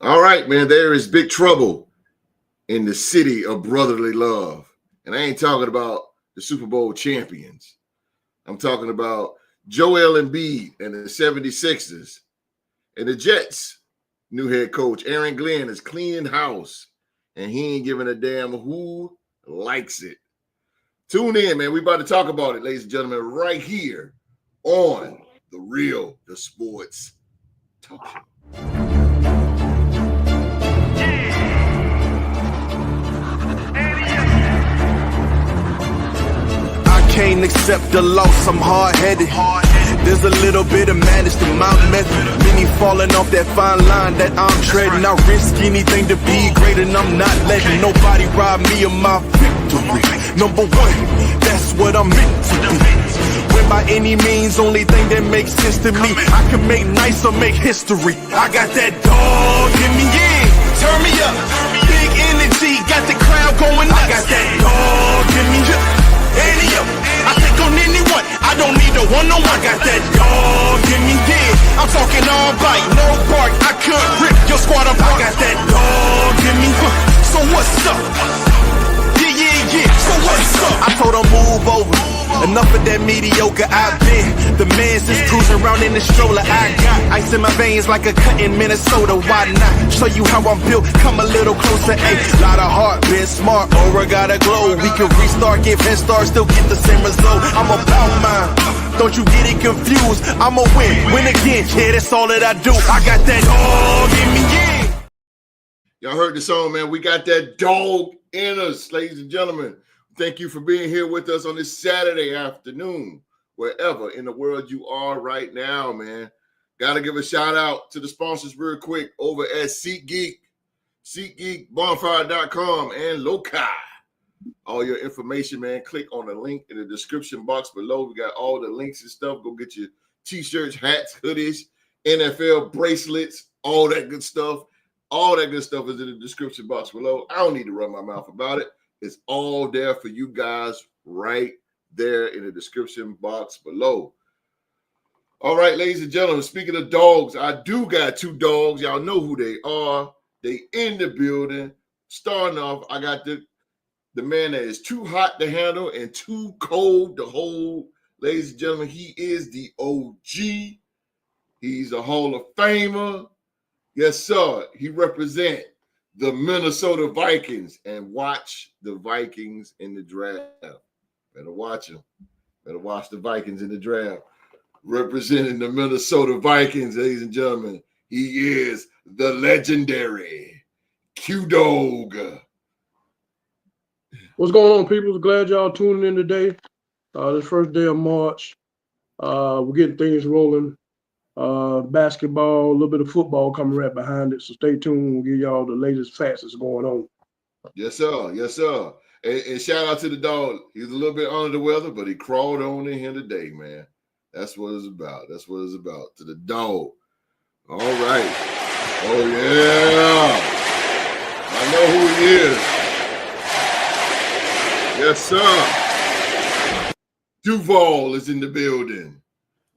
All right, man, there is big trouble in the city of brotherly love. And I ain't talking about the Super Bowl champions. I'm talking about Joel Embiid and the 76ers and the Jets. New head coach Aaron Glenn is cleaning house, and he ain't giving a damn who likes it. Tune in, man. We about to talk about it, ladies and gentlemen, right here on The Sports Talk Show. Can't accept the loss, I'm hard-headed. There's a little bit of madness to my method. Many falling off that fine line that I'm treading. I risk anything to be great, and I'm not letting nobody rob me of my victory. Number one, that's what I'm meant to be. When by any means, only thing that makes sense to me, I can make nice or make history. I got that dog in me, yeah. Turn me up. Big energy, got the crowd going nuts. I got that dog in me, yeah. I take on anyone, I don't need a one-on-one. I got that dog in me, yeah. I'm talking all bite, no bark, I could rip your squad apart. I got that dog in me, so what's up? Yeah, so what's up? I told her move over, enough of that mediocre. I've been the man since cruising around in the stroller. I got ice in my veins like a cut in Minnesota. Why not show you how I'm built? Come a little closer, ayy. Lot of heart, been smart, aura gotta glow. We can restart, give head start, still get the same result. I'm about mine, don't you get it confused. I'ma win again, yeah, that's all that I do. I got that dog in me, yeah. Y'all heard the song, man. We got that dog in us, ladies and gentlemen. Thank you for being here with us on this Saturday afternoon, wherever in the world you are right now, man. Got to give a shout out to the sponsors real quick over at SeatGeek, SeatGeekBonfire.com, and Lokia. All your information, man, click on the link in the description box below. We got all the links and stuff. Go get your T-shirts, hats, hoodies, NFL bracelets, all that good stuff. All that good stuff is in the description box below. I don't need to run my mouth about it. It's all there for you guys right there in the description box below. All right, ladies and gentlemen, speaking of dogs, I do got two dogs. Y'all know who they are. They in the building. Starting off, I got the man that is too hot to handle and too cold to hold. Ladies and gentlemen, he is the OG. He's a Hall of Famer. Yes, sir. He represents the Minnesota Vikings, and watch the Vikings in the draft. Better watch them. Better watch the Vikings in the draft. Representing the Minnesota Vikings, ladies and gentlemen, he is the legendary Q-Dog. What's going on, people? Glad y'all tuning in today. This first day of March. We're getting things rolling. Basketball, a little bit of football coming right behind it. So stay tuned. We'll give y'all the latest facts that's going on. Yes, sir. Yes, sir. And shout out to the dog. He's a little bit under the weather, but he crawled on in here today, man. That's what it's about. That's what it's about. To the dog. All right. Oh, yeah. I know who he is. Yes, sir. Duval is in the building,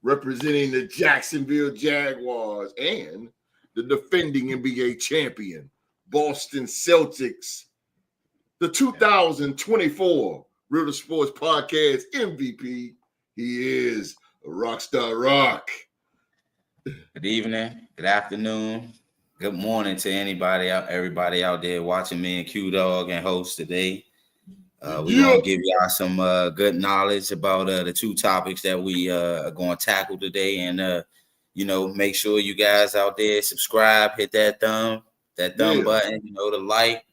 representing the Jacksonville Jaguars and the defending NBA champion, Boston Celtics, the 2024 Real Sports Podcast MVP. He is Rockstar Rock. Good evening, good afternoon, good morning to everybody out there watching me and Q-Dog and host today. We're going to give y'all some good knowledge about the two topics that we are going to tackle today. And, make sure you guys out there subscribe, hit that thumb button, the like,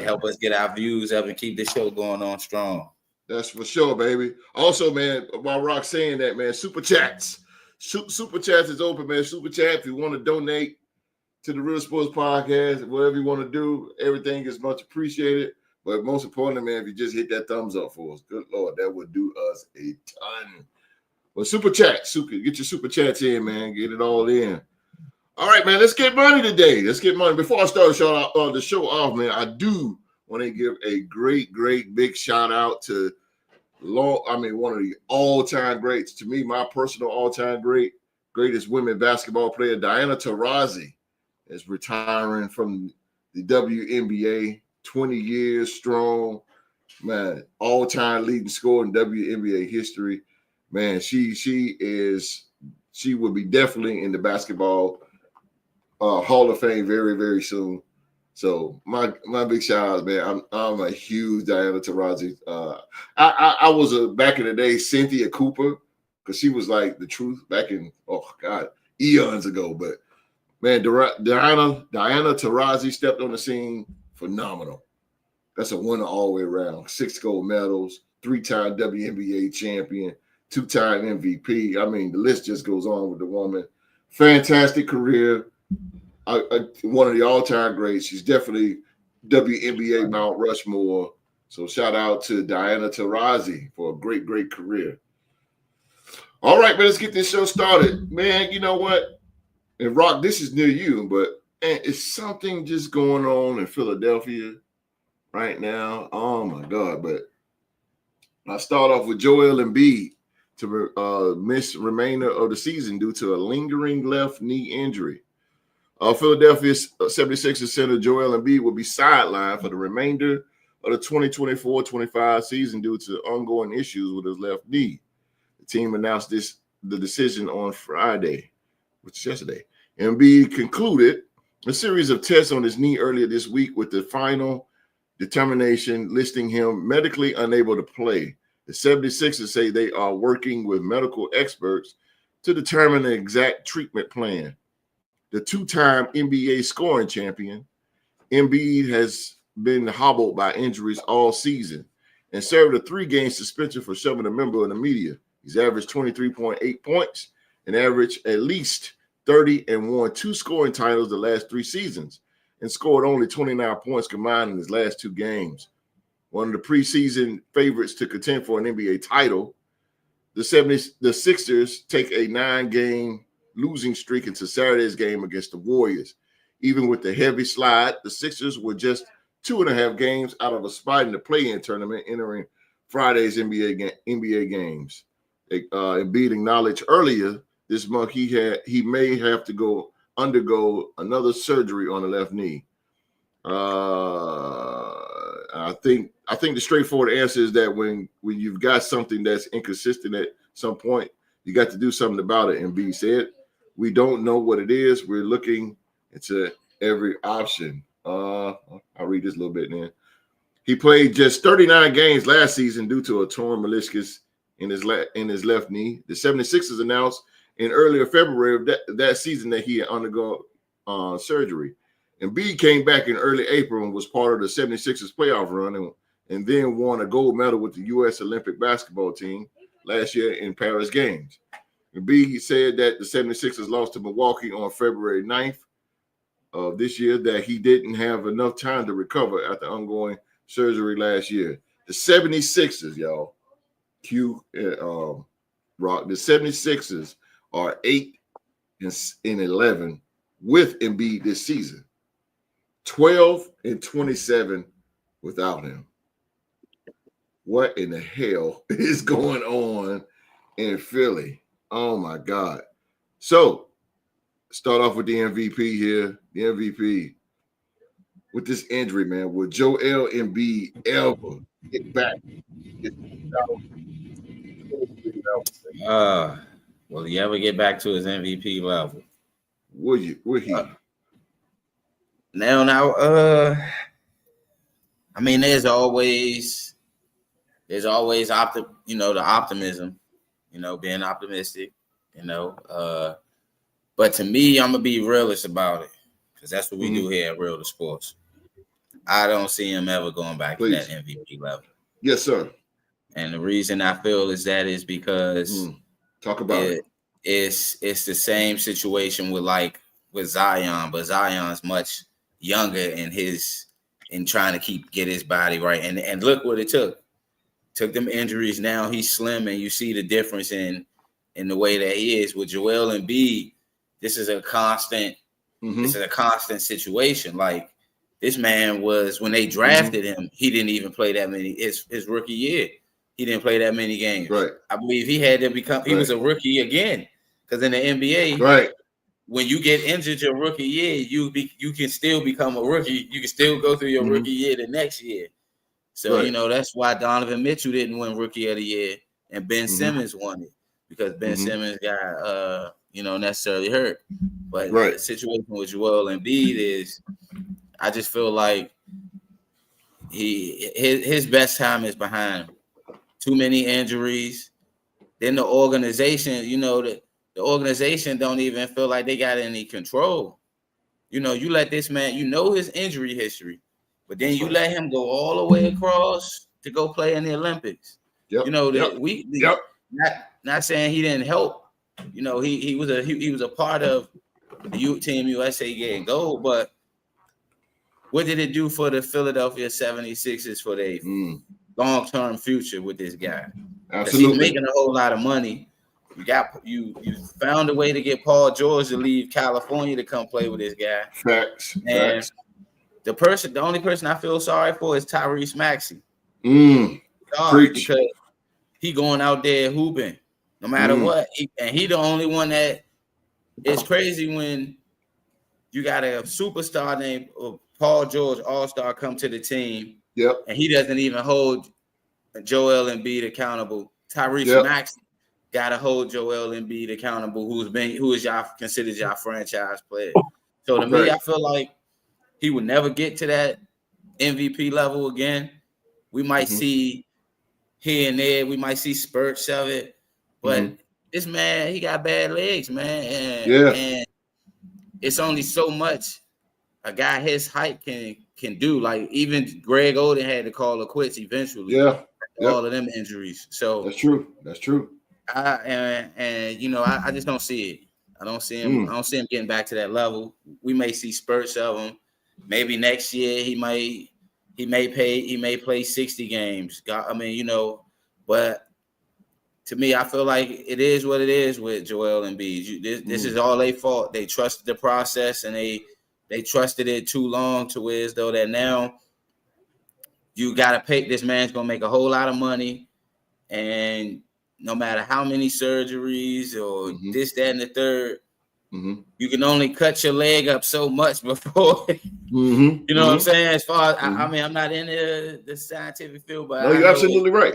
help us get our views up and keep this show going on strong. That's for sure, baby. Also, man, while Rock's saying that, man, Super Chats. Super Chats is open, man. Super Chat, if you want to donate to the Real Sports Podcast, whatever you want to do, everything is much appreciated. But most importantly, man, if you just hit that thumbs up for us, good Lord, that would do us a ton. Well, Super Chat, get your Super Chats in, man. Get it all in. All right, man, let's get money today. Let's get money. Before I start the show off, man, I do want to give a great big shout out to one of the all-time greats. To me, my personal all-time greatest women basketball player, Diana Taurasi. is retiring from the WNBA. 20 years strong, man. All-time leading scorer in WNBA history. Man, she will be definitely in the basketball Hall of Fame very, very soon. So my big shout out, man. I'm a huge Diana Taurasi. I was back in the day Cynthia Cooper, because she was like the truth back in eons ago. But man, Diana Taurasi stepped on the scene, phenomenal. That's a winner all the way around. 6 gold medals, 3-time WNBA champion, 2-time MVP. I mean, the list just goes on with the woman. Fantastic career. One of the all-time greats. She's definitely WNBA Mount Rushmore. So shout out to Diana Taurasi for a great, great career. All right, man, let's get this show started. Man, you know what? And Rock, this is near you, but man, it's something just going on in Philadelphia right now. Oh, my God. But I start off with Joel Embiid to miss remainder of the season due to a lingering left knee injury. Philadelphia 76ers center Joel Embiid will be sidelined for the remainder of the 2024-25 season due to ongoing issues with his left knee. The team announced the decision on Friday, which is yesterday. Embiid concluded a series of tests on his knee earlier this week with the final determination listing him medically unable to play. The 76ers say they are working with medical experts to determine the exact treatment plan. The 2-time NBA scoring champion, Embiid has been hobbled by injuries all season and served a 3-game suspension for shoving a member of the media. He's averaged 23.8 points and averaged at least 30 and won 2 scoring titles the last 3 seasons and scored only 29 points combined in his last 2 games. One of the preseason favorites to contend for an NBA title, the Sixers take a 9-game losing streak into Saturday's game against the Warriors. Even with the heavy slide, the Sixers were just 2.5 games out of a spot in the play-in tournament entering Friday's NBA games. Embiid acknowledged earlier this month he may have to undergo another surgery on the left knee. I think the straightforward answer is that when you've got something that's inconsistent at some point, you got to do something about it. Embiid said, "We don't know what it is. We're looking into every option." I'll read this a little bit then. He played just 39 games last season due to a torn meniscus in his left knee. The 76ers announced in earlier February of that season that he had undergone surgery. Embiid came back in early April and was part of the 76ers playoff run and then won a gold medal with the U.S. Olympic basketball team last year in Paris Games. Embiid said that the 76ers lost to Milwaukee on February 9th of this year, that he didn't have enough time to recover after ongoing surgery last year. The 76ers, y'all, Rock, the 76ers are 8-11 with Embiid this season. 12-27 without him. What in the hell is going on in Philly? Oh my God. So start off with the MVP here. The MVP with this injury, man. Will Joel Embiid ever get back? Will he ever get back to his MVP level? Will he? I mean, there's always the optimism, being optimistic, but to me, I'm gonna be realist about it because that's what we do here at Real to Sports. I don't see him ever going back to that MVP level. Yes, sir. And the reason I feel is because talk about it. It's the same situation with Zion, but Zion's much younger in trying to get his body right. And look what it took. Took them injuries. Now he's slim, and you see the difference in the way that he is. With Joel Embiid, this is a constant. This is a constant situation. Like, this man was, when they drafted him, he didn't even play that many. His rookie year, he didn't play that many games. Right. I believe he had to become. He was a rookie again because in the NBA, right, when you get injured your rookie year, you can still become a rookie. You can still go through your rookie year the next year. So, Right. that's why Donovan Mitchell didn't win Rookie of the Year and Ben Simmons won it because Ben Simmons got, necessarily hurt. But the situation with Joel Embiid is I just feel like his best time is behind him. Too many injuries. Then the organization, the organization don't even feel like they got any control. You let this man, his injury history, but then you let him go all the way across to go play in the Olympics. Yep. Not saying he didn't help. He was a part of the Team USA getting gold, but what did it do for the Philadelphia 76ers for their long-term future with this guy? Absolutely. He's making a whole lot of money. You found a way to get Paul George to leave California to come play with this guy. Facts. The only person I feel sorry for is Tyrese Maxey. Because he going out there hooping no matter what. He the only one that is crazy when you got a superstar named Paul George, all-star, come to the team. Yep. And he doesn't even hold Joel Embiid accountable. Tyrese Maxey got to hold Joel Embiid accountable, who is y'all considered y'all franchise player. So to me, I feel like he would never get to that MVP level again. We might see here and there, we might see spurts of it, but this man, he got bad legs, man, and it's only so much a guy his height can do. Like even Greg Oden had to call it quits eventually. All of them injuries. So that's true. I just don't see it. I don't see him. I don't see him getting back to that level. We may see spurts of him. Maybe next year he may play 60 games. But to me, I feel like it is what it is with Joel Embiid. This is all their fault. They trusted the process and they trusted it too long to where as though that now you got to pay. This man's going to make a whole lot of money. And no matter how many surgeries or this, that, and the third, you can only cut your leg up so much before, you know what I'm saying? As far as, I'm not in the scientific field, but you're absolutely right.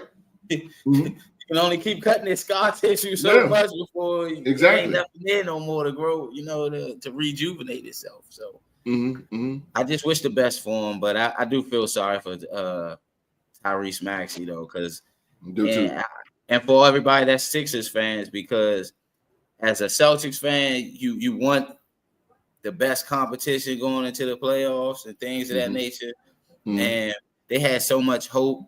You can only keep cutting this scar tissue so much before ain't nothing there no more to grow, to rejuvenate itself. So I just wish the best for him, but I do feel sorry for Tyrese Maxey though, because and for everybody that's Sixers fans, because as a Celtics fan, you want the best competition going into the playoffs and things of that nature. And they had so much hope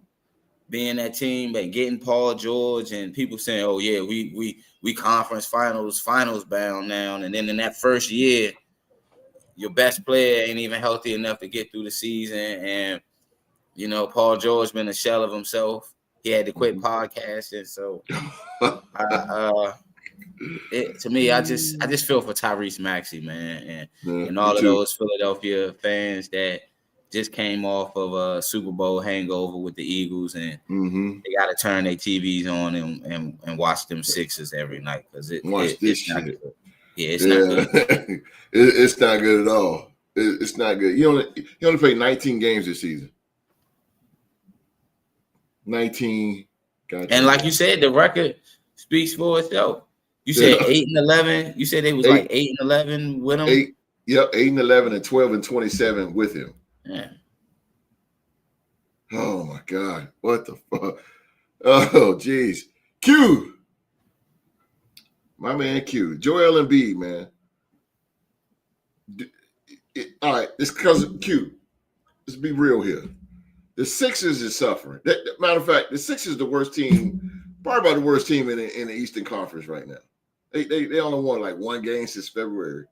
being that team and getting Paul George and people saying, "Oh yeah, we conference finals bound now." And then in that first year, your best player ain't even healthy enough to get through the season, and Paul George been a shell of himself. He had to quit podcasting, so to me, I just feel for Tyrese Maxey, man, and all of those Philadelphia fans that just came off of a Super Bowl hangover with the Eagles, and they got to turn their TVs on and watch them Sixers every night because it's not good. Yeah, it's not good. It's not good at all. It's not good. He only played 19 games this season. 19. Gotcha. And like you said, the record speaks for itself. You said 8-11. You said they was like 8-11 with him. 8-11 and 12-27 with him. Yeah. Oh my God! What the fuck? Oh geez, Q, my man Q, Joel Embiid, man. All right, it's because of Q. Let's be real here. The Sixers is suffering. Matter of fact, the Sixers is the worst team, probably about the worst team in the Eastern Conference right now. They only won like one game since February.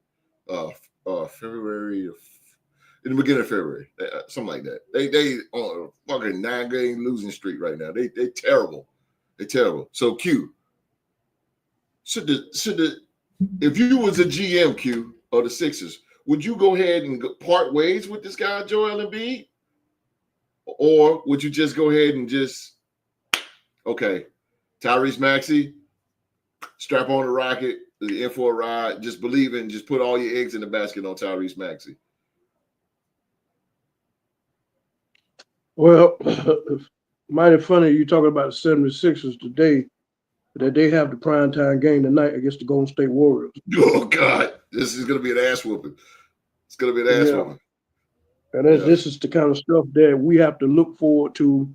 In the beginning of February, something like that. They on a fucking 9-game losing streak right now. They terrible. They're terrible. So Q, if you was a GM, Q, of the Sixers, would you go ahead and part ways with this guy Joel Embiid, or would you just go ahead and Tyrese Maxey, strap on the rocket, in for a ride. Just believe in, just put all your eggs in the basket on Tyrese Maxey. Well, mighty funny you talking about the 76ers today, that they have the primetime game tonight against the Golden State Warriors. Oh, God. This is going to be an ass whooping. It's going to be an ass whooping. And this is the kind of stuff that we have to look forward to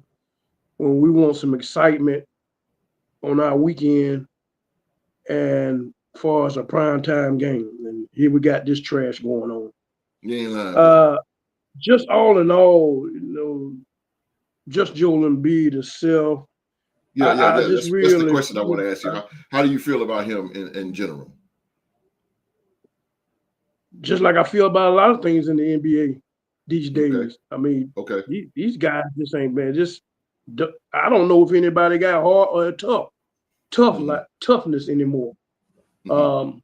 when we want some excitement on our weekend and as far as a primetime game. And here we got this trash going on. You ain't lying. Just all in all, just Joel Embiid itself. That's the question I want to ask you. How do you feel about him in general? Just like I feel about a lot of things in the NBA these days. Okay. I mean, these guys just ain't bad. I don't know if anybody got hard or toughness anymore. Mm-hmm.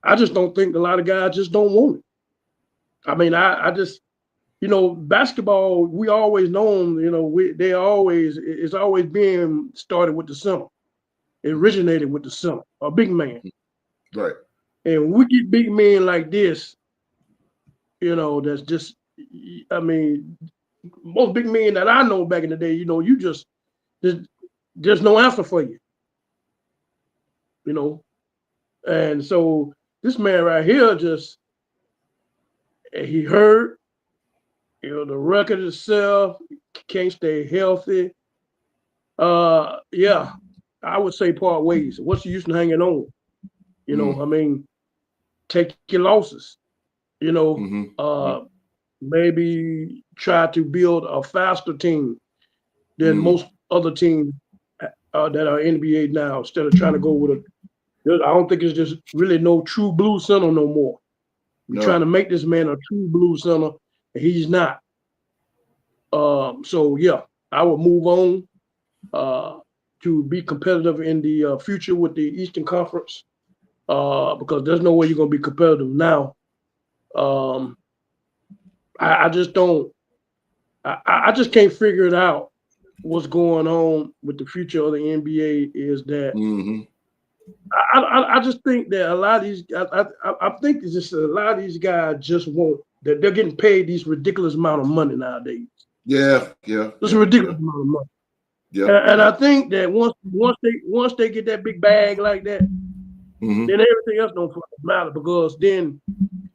I just don't think a lot of guys just don't want it. I mean, I just, basketball, we always known, it's always being started with the center. It originated with the center, a big man. Right. And we get big men like this, that's just, I mean, most big men that I know back in the day, you just, there's no answer for you. And so this man right here he hurt. The record itself can't stay healthy. I would say part ways. What's the use in hanging on? I mean, take your losses. Maybe try to build a faster team than most other teams that are NBA now. Instead of trying to go with I don't think it's just really no true blue center no more. We're trying to make this man a true blue center, and he's not. So I would move on to be competitive in the future with the Eastern Conference because there's no way you're going to be competitive now. I just don't. I just can't figure it out. What's going on with the future of the NBA is that I just think that a lot of these. I think it's just a lot of these guys just want that they're getting paid these ridiculous amount of money nowadays. Yeah. It's a ridiculous amount of money. Yeah. And I think that once they get that big bag like that, then everything else don't matter because then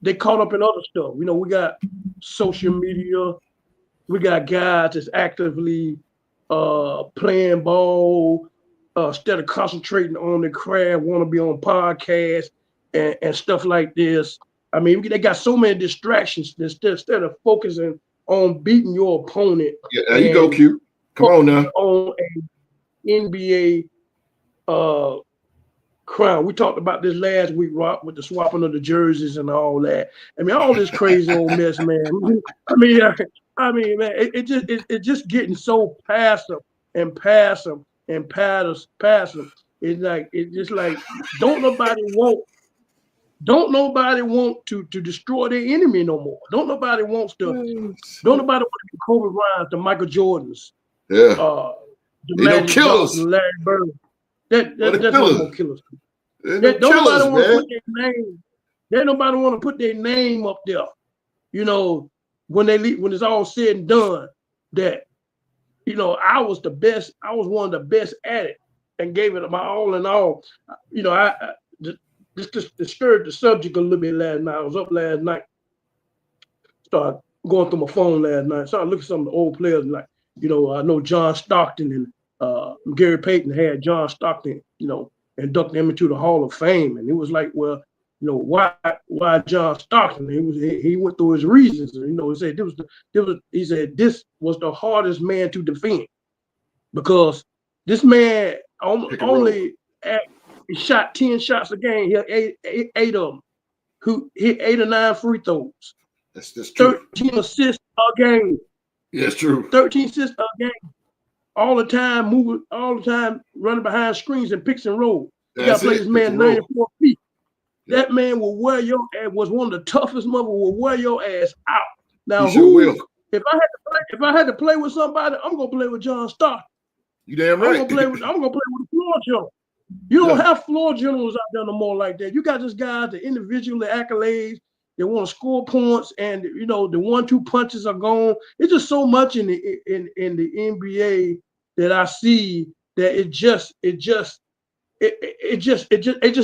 they caught up in other stuff. We got social media, we got guys that's actively playing ball instead of concentrating on their craft, want to be on podcasts and stuff like this. I mean, they got so many distractions instead of focusing on beating your opponent. Yeah, there you go, Q. Come on now. On an NBA crown. We talked about this last week, Rock, with the swapping of the jerseys and all that. I mean, all this crazy old mess, man. I mean, man, it's just getting so passive. It's just like don't nobody want to destroy their enemy no more. Don't nobody want to be Kobe Bryant, the Michael Jordans. Yeah. The Magic Johnson, Larry Bird. That's no more killers. Don't nobody want to put their name. There nobody want to put their name up there. When it's all said and done, that I was the best. I was one of the best at it, and gave it my all in all. I just disturbed the subject a little bit last night. I was up last night, started going through my phone last night. Started looking at some of the old players like. I know John Stockton and Gary Payton had John Stockton, induct him into the Hall of Fame. And it was like, well, why John Stockton? He went through his reasons. He said this was the hardest man to defend because this man only he shot 10 shots a game. He had eight of them. Who hit 8 or 9 free throws. That's true. 13 assists a game. Yeah, it's true. 13 assists a game. All the time, running behind screens and picks and roll. You got to play this man 94 feet. Yeah. That man will wear your ass, was one of the toughest will wear your ass out. Now, if I had to play with somebody, I'm going to play with John Stockton. You damn right. I'm going to play with the floor show. You don't have floor generals out there no more like that. You got just guys that individually accolades. They want to score points, and the 1-2 punches are gone. It's just so much in the NBA that I see that it just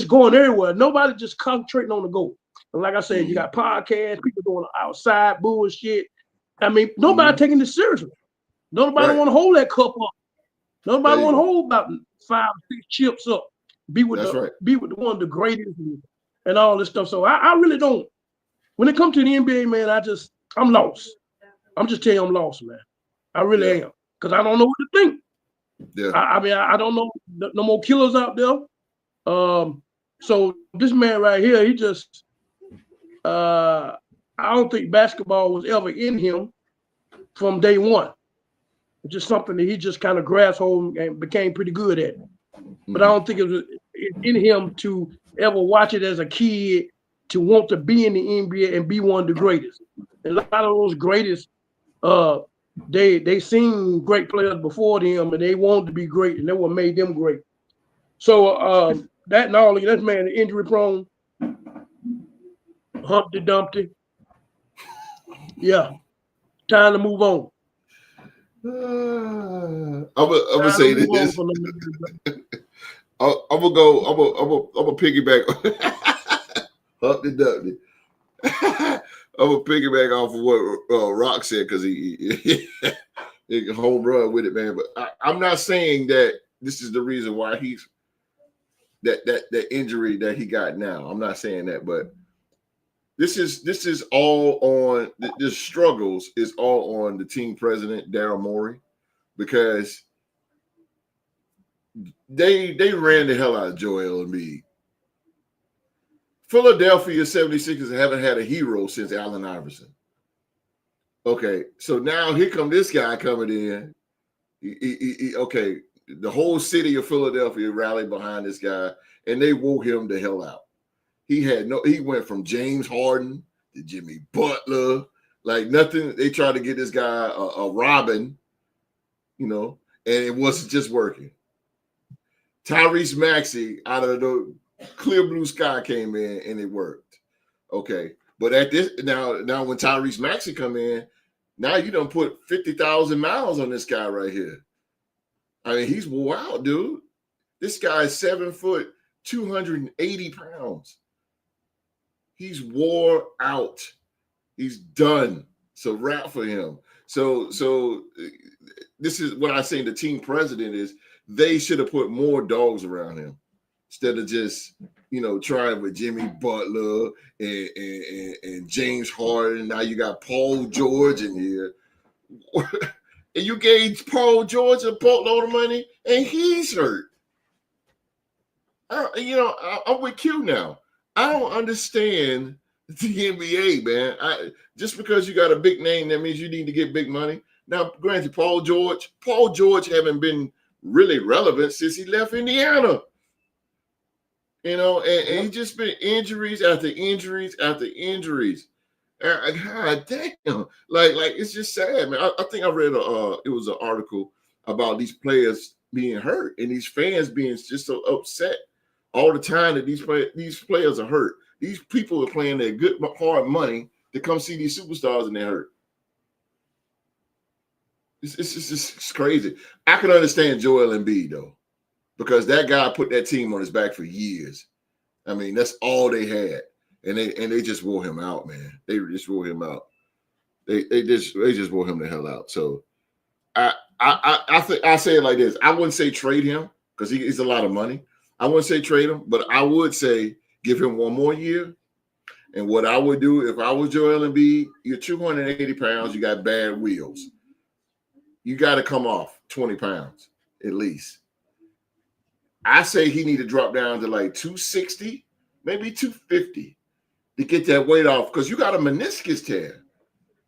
going everywhere. Nobody just concentrating on the goal. And like I said, you got podcasts, people doing outside bullshit. I mean, nobody taking this seriously. Nobody want to hold that cup up. Nobody want to hold about 5 or 6 chips up. Be with the one of the greatest and all this stuff. So I really don't. When it comes to the NBA, man, I'm lost. I'm just telling you, I'm lost, man. I really am, because I don't know what to think. Yeah. I don't know no more killers out there. So this man right here, he just I don't think basketball was ever in him from day one. It's just something that he just kind of grasped hold and became pretty good at. But I don't think it was in him to ever watch it as a kid to want to be in the NBA and be one of the greatest. And a lot of those greatest, they seen great players before them, and they wanted to be great, and that what made them great. So that knowledge, that man injury prone, Humpty Dumpty. Yeah, time to move on. I'm gonna say this. I'm gonna piggyback. Humpty Dumpty. I'm gonna piggyback off of what Rock said, because he home run with it, man. But I'm not saying that this is the reason why he's that injury that he got now. I'm not saying that, but this is all on the struggles is all on the team president, Daryl Morey, because they ran the hell out of Joel Embiid. Philadelphia 76ers haven't had a hero since Allen Iverson. Okay, so now here come this guy coming in. Okay, the whole city of Philadelphia rallied behind this guy, and they wore him the hell out. He went from James Harden to Jimmy Butler, like nothing. They tried to get this guy a Robin, and it wasn't just working. Tyrese Maxey out of the clear blue sky came in, and it worked. Okay, but at this now when Tyrese Maxey come in, now you done put 50,000 miles on this guy right here. I mean, he's wore out, dude. This guy is 7 foot, 280 pounds. He's wore out. He's done. So wrap for him. So this is what I say. The team president is they should have put more dogs around him instead of just trying with Jimmy Butler and James Harden. Now you got Paul George in here, and you gave Paul George a boatload of money, and he's hurt. I'm with Q now. I don't understand the NBA, man. Just because you got a big name, that means you need to get big money. Now, granted, Paul George haven't been really relevant since he left Indiana. And he just been injuries after injuries after injuries. God damn. Like it's just sad, man. I think I read it was an article about these players being hurt and these fans being just so upset all the time that these players are hurt. These people are playing their good hard money to come see these superstars and they're hurt. It's just crazy. I can understand Joel Embiid though, because that guy put that team on his back for years. I mean, that's all they had, and they just wore him out, man. They just wore him out. They just wore him the hell out. So I say it like this: I wouldn't say trade him because he's a lot of money. I wouldn't say trade him, but I would say give him one more year. And what I would do if I was Joel Embiid, you're 280 pounds, you got bad wheels. You got to come off 20 pounds at least. I say he need to drop down to like 260, maybe 250 to get that weight off because you got a meniscus tear.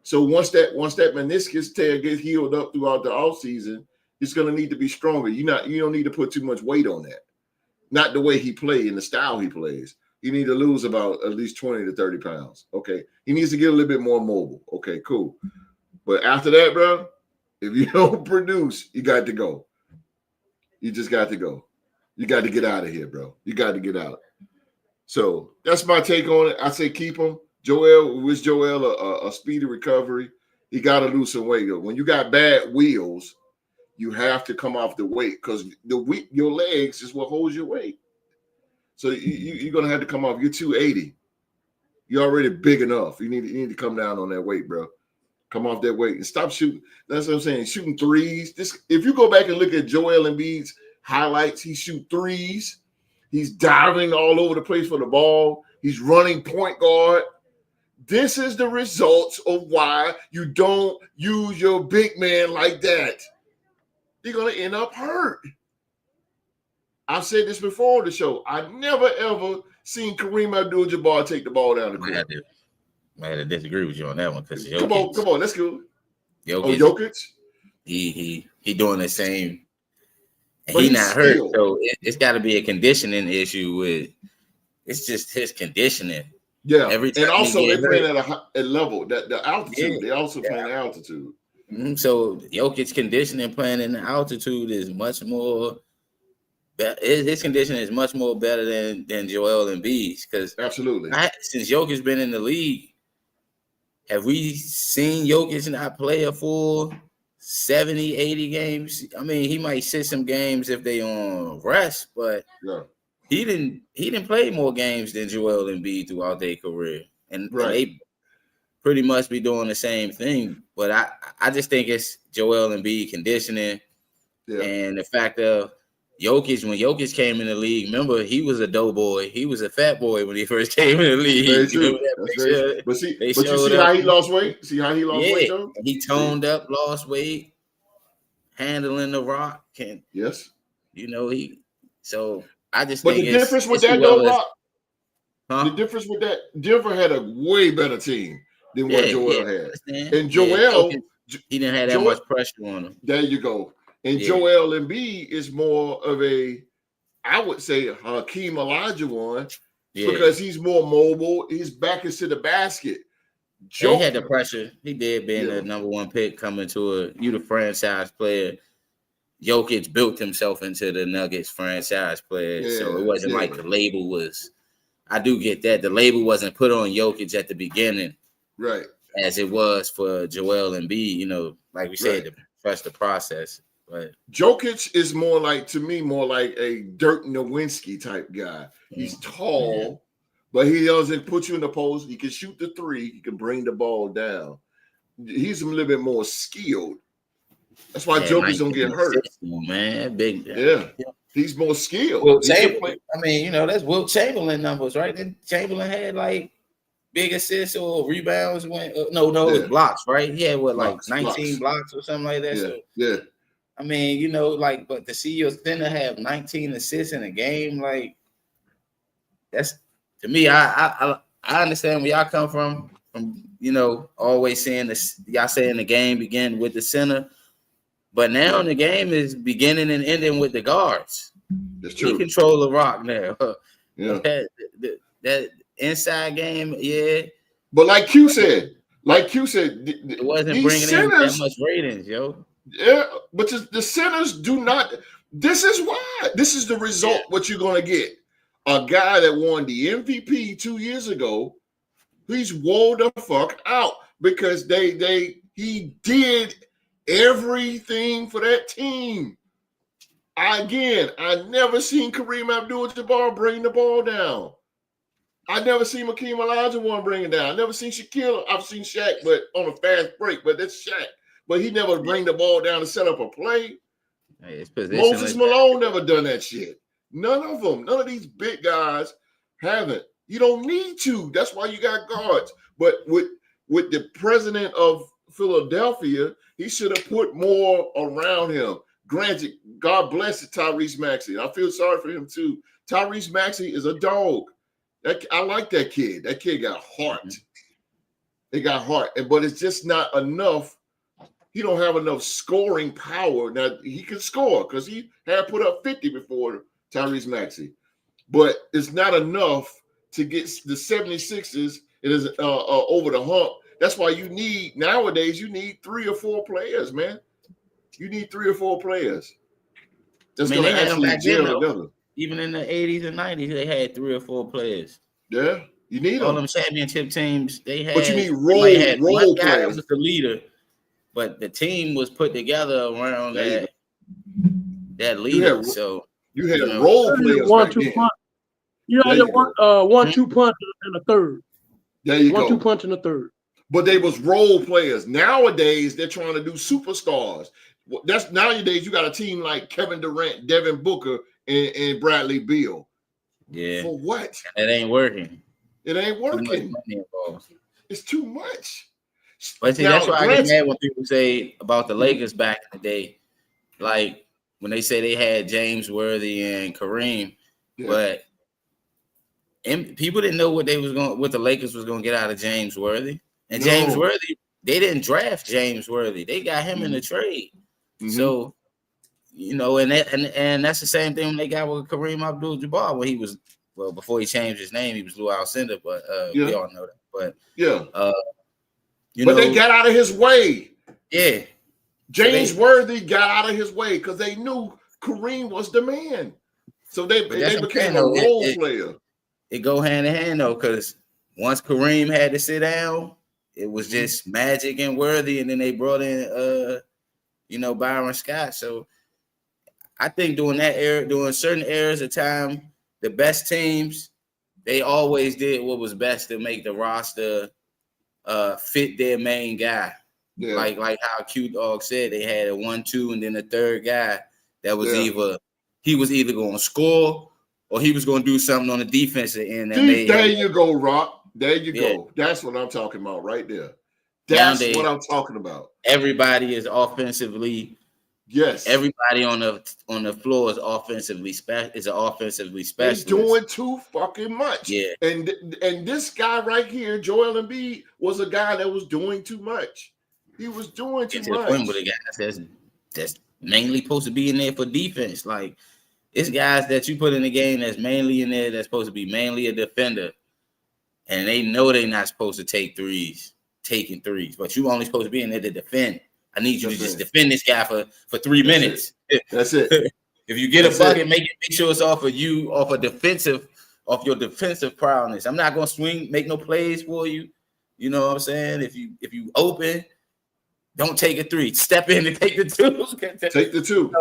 So once that meniscus tear gets healed up throughout the offseason, it's going to need to be stronger. You don't need to put too much weight on that. Not the way he plays and the style he plays. You need to lose about at least 20 to 30 pounds. Okay. He needs to get a little bit more mobile. Okay, cool. But after that, bro, if you don't produce, you got to go. You just got to go. You got to get out of here, bro. You got to get out. So that's my take on it. I say keep him. Joel, wish Joel a speedy recovery. He got to lose some weight. When you got bad wheels, you have to come off the weight because your legs is what holds your weight. So you're gonna have to come off. You're 280. You're already big enough. You need to come down on that weight, bro. Come off that weight and stop shooting. That's what I'm saying. Shooting threes. If you go back and look at Joel Embiid's highlights, he shoot threes. He's diving all over the place for the ball. He's running point guard. This is the results of why you don't use your big man like that. You're going to end up hurt. I've said this before on the show. I've never, ever seen Kareem Abdul-Jabbar take the ball down the court. I had to disagree with you on that one because come on, let's go. Jokic. He doing the same. He not hurt, so it's got to be a conditioning issue with. It's just his conditioning. Yeah, and also they're playing at a level that the altitude. Yeah. They also playing at altitude. Mm-hmm. So Jokic's conditioning playing in the altitude is much more. His conditioning is much more better than Joel Embiid's because absolutely. Since Jokic's been in the league, have we seen Jokic not play a full 70, 80 games? I mean, he might sit some games if they on rest, but he didn't play more games than Joel Embiid throughout their career, and they pretty much be doing the same thing. But I just think it's Joel Embiid conditioning, and the fact of Jokic, when Jokic came in the league, remember he was a doughboy. He was a fat boy when he first came in the league. Very true. But you see how he lost weight? See how he lost weight, though? He toned up, lost weight, handling the rock. Yes. So I just think the difference with that, though, Rock, the difference with that, Denver had a way better team than what Joel had. And Joel, he didn't have that much pressure on him. There you go. And Joel Embiid is more of I would say, Hakeem Olajuwon because he's more mobile. His back is to the basket. He had the pressure. He did being the number one pick coming to the franchise player. Jokic built himself into the Nuggets franchise player. So it wasn't like the label was. I do get that. The label wasn't put on Jokic at the beginning. Right. As it was for Joel Embiid, like we said, to trust the process. But Jokic is more like a Dirk Nowitzki type guy. He's tall, but he doesn't put you in the post. He can shoot the three. He can bring the ball down. He's a little bit more skilled. That's why Jokic don't get hurt. Man, big. He's more skilled. Wilt Chamberlain. I mean, that's Wilt Chamberlain numbers, right? Then Chamberlain had like big assists or rebounds. It was blocks, right? He had 19 blocks or something like that. Yeah. I mean, but to see your center have 19 assists in a game, like that's to me. I understand where y'all come from. Always saying this. Y'all saying the game began with the center, but now the game is beginning and ending with the guards. That's true. He control the rock now. Yeah. That inside game, But like Q said, it wasn't bringing in that much ratings, yo. Yeah, but the centers do not. This is why. This is the result. What you're going to get. A guy that won the MVP 2 years ago, he's wore the fuck out because he did everything for that team. I never seen Kareem Abdul-Jabbar bring the ball down. I never seen Hakeem Olajuwon bring it down. I never seen Shaquille. I've seen Shaq, but on a fast break. But that's Shaq. But he never bring the ball down to set up a play. Moses Malone never done that shit. None of them. None of these big guys haven't. You don't need to. That's why you got guards. But with the president of Philadelphia, he should have put more around him. Granted, God bless it, Tyrese Maxey. I feel sorry for him too. Tyrese Maxey is a dog. I like that kid. That kid got heart. They got heart. But it's just not enough. He don't have enough scoring power. Now, he can score because he had put up 50 before Tyrese Maxey. But it's not enough to get the 76ers over the hump. That's why nowadays, you need 3 or 4 players, man. You need 3 or 4 players. That's going to actually gel together. even in the 80s and 90s, they had 3 or 4 players. Yeah, you need All them. them championship teams, they had. But you need had role one guy players. that was the leader, but the team was put together around that leader. You had role players back then. You had a 1-2 punch and a third. There you go. 1-2 punch and a third. But they was role players. Nowadays, they're trying to do superstars. That's nowadays. You got a team like Kevin Durant, Devin Booker, and Bradley Beal. Yeah. For what? It ain't working. It ain't working. It's too much. But see, that's why I get mad when people say about the Lakers back in the day, like when they say they had James Worthy and Kareem, but people didn't know what the Lakers was going to get out of James Worthy. And James Worthy, they didn't draft James Worthy. They got him in the trade. So, and that's the same thing when they got with Kareem Abdul-Jabbar when he was, before he changed his name, he was Lou Alcindor, but we all know that. But but they got out of his way. Yeah. James Worthy got out of his way because they knew Kareem was the man. So they became a role player. It go hand in hand though, because once Kareem had to sit down, it was just Magic and Worthy, and then they brought in Byron Scott. So I think during certain eras of time, the best teams, they always did what was best to make the roster fit their main guy. Yeah. Like how Q Dog said, they had a 1-2 and then a third guy that was either going to score or he was going to do something on the defensive end. There you go, Rock. There you go. That's what I'm talking about right there. That's what I'm talking about. Everybody is offensively. Yes. Everybody on the floor is offensively special. He's doing too fucking much. Yeah. And this guy right here, Joel Embiid, was a guy that was doing too much. He was doing too much. To the point where the guys that's mainly supposed to be in there for defense. Like, it's guys that you put in the game that's mainly in there that's supposed to be mainly a defender. And they know they're not supposed to taking threes, but you only supposed to be in there to defend. I need you to just defend this guy for 3 minutes. That's it. If you get a bucket, make sure it's off your defensive prowess. I'm not gonna make no plays for you. You know what I'm saying? If you open, don't take a 3. Step in and take the 2. Take the 2.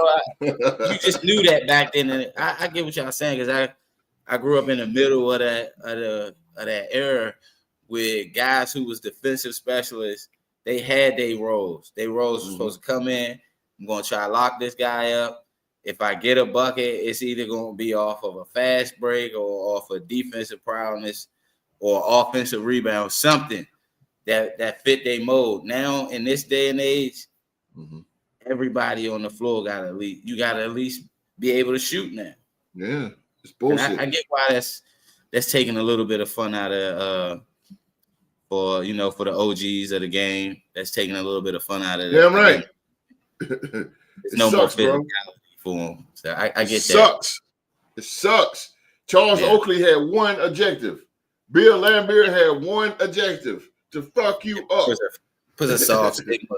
You just knew that back then. And I get what y'all saying because I grew up in the middle of that era with guys who was defensive specialists. They had their roles. Their roles were supposed to come in. I'm going to try to lock this guy up. If I get a bucket, it's either going to be off of a fast break or off of defensive prowess or offensive rebound, something that fit their mode. Now, in this day and age, everybody on the floor got at least be able to shoot now. Yeah, it's bullshit. I get why that's taking a little bit of fun out of for the OGs of the game. That's taking a little bit of fun out of it. Yeah, right. It's no more physicality for them. So I get that. It sucks. Charles Oakley had one objective. Bill Laimbeer had one objective: to fuck you up. Put a soft stigma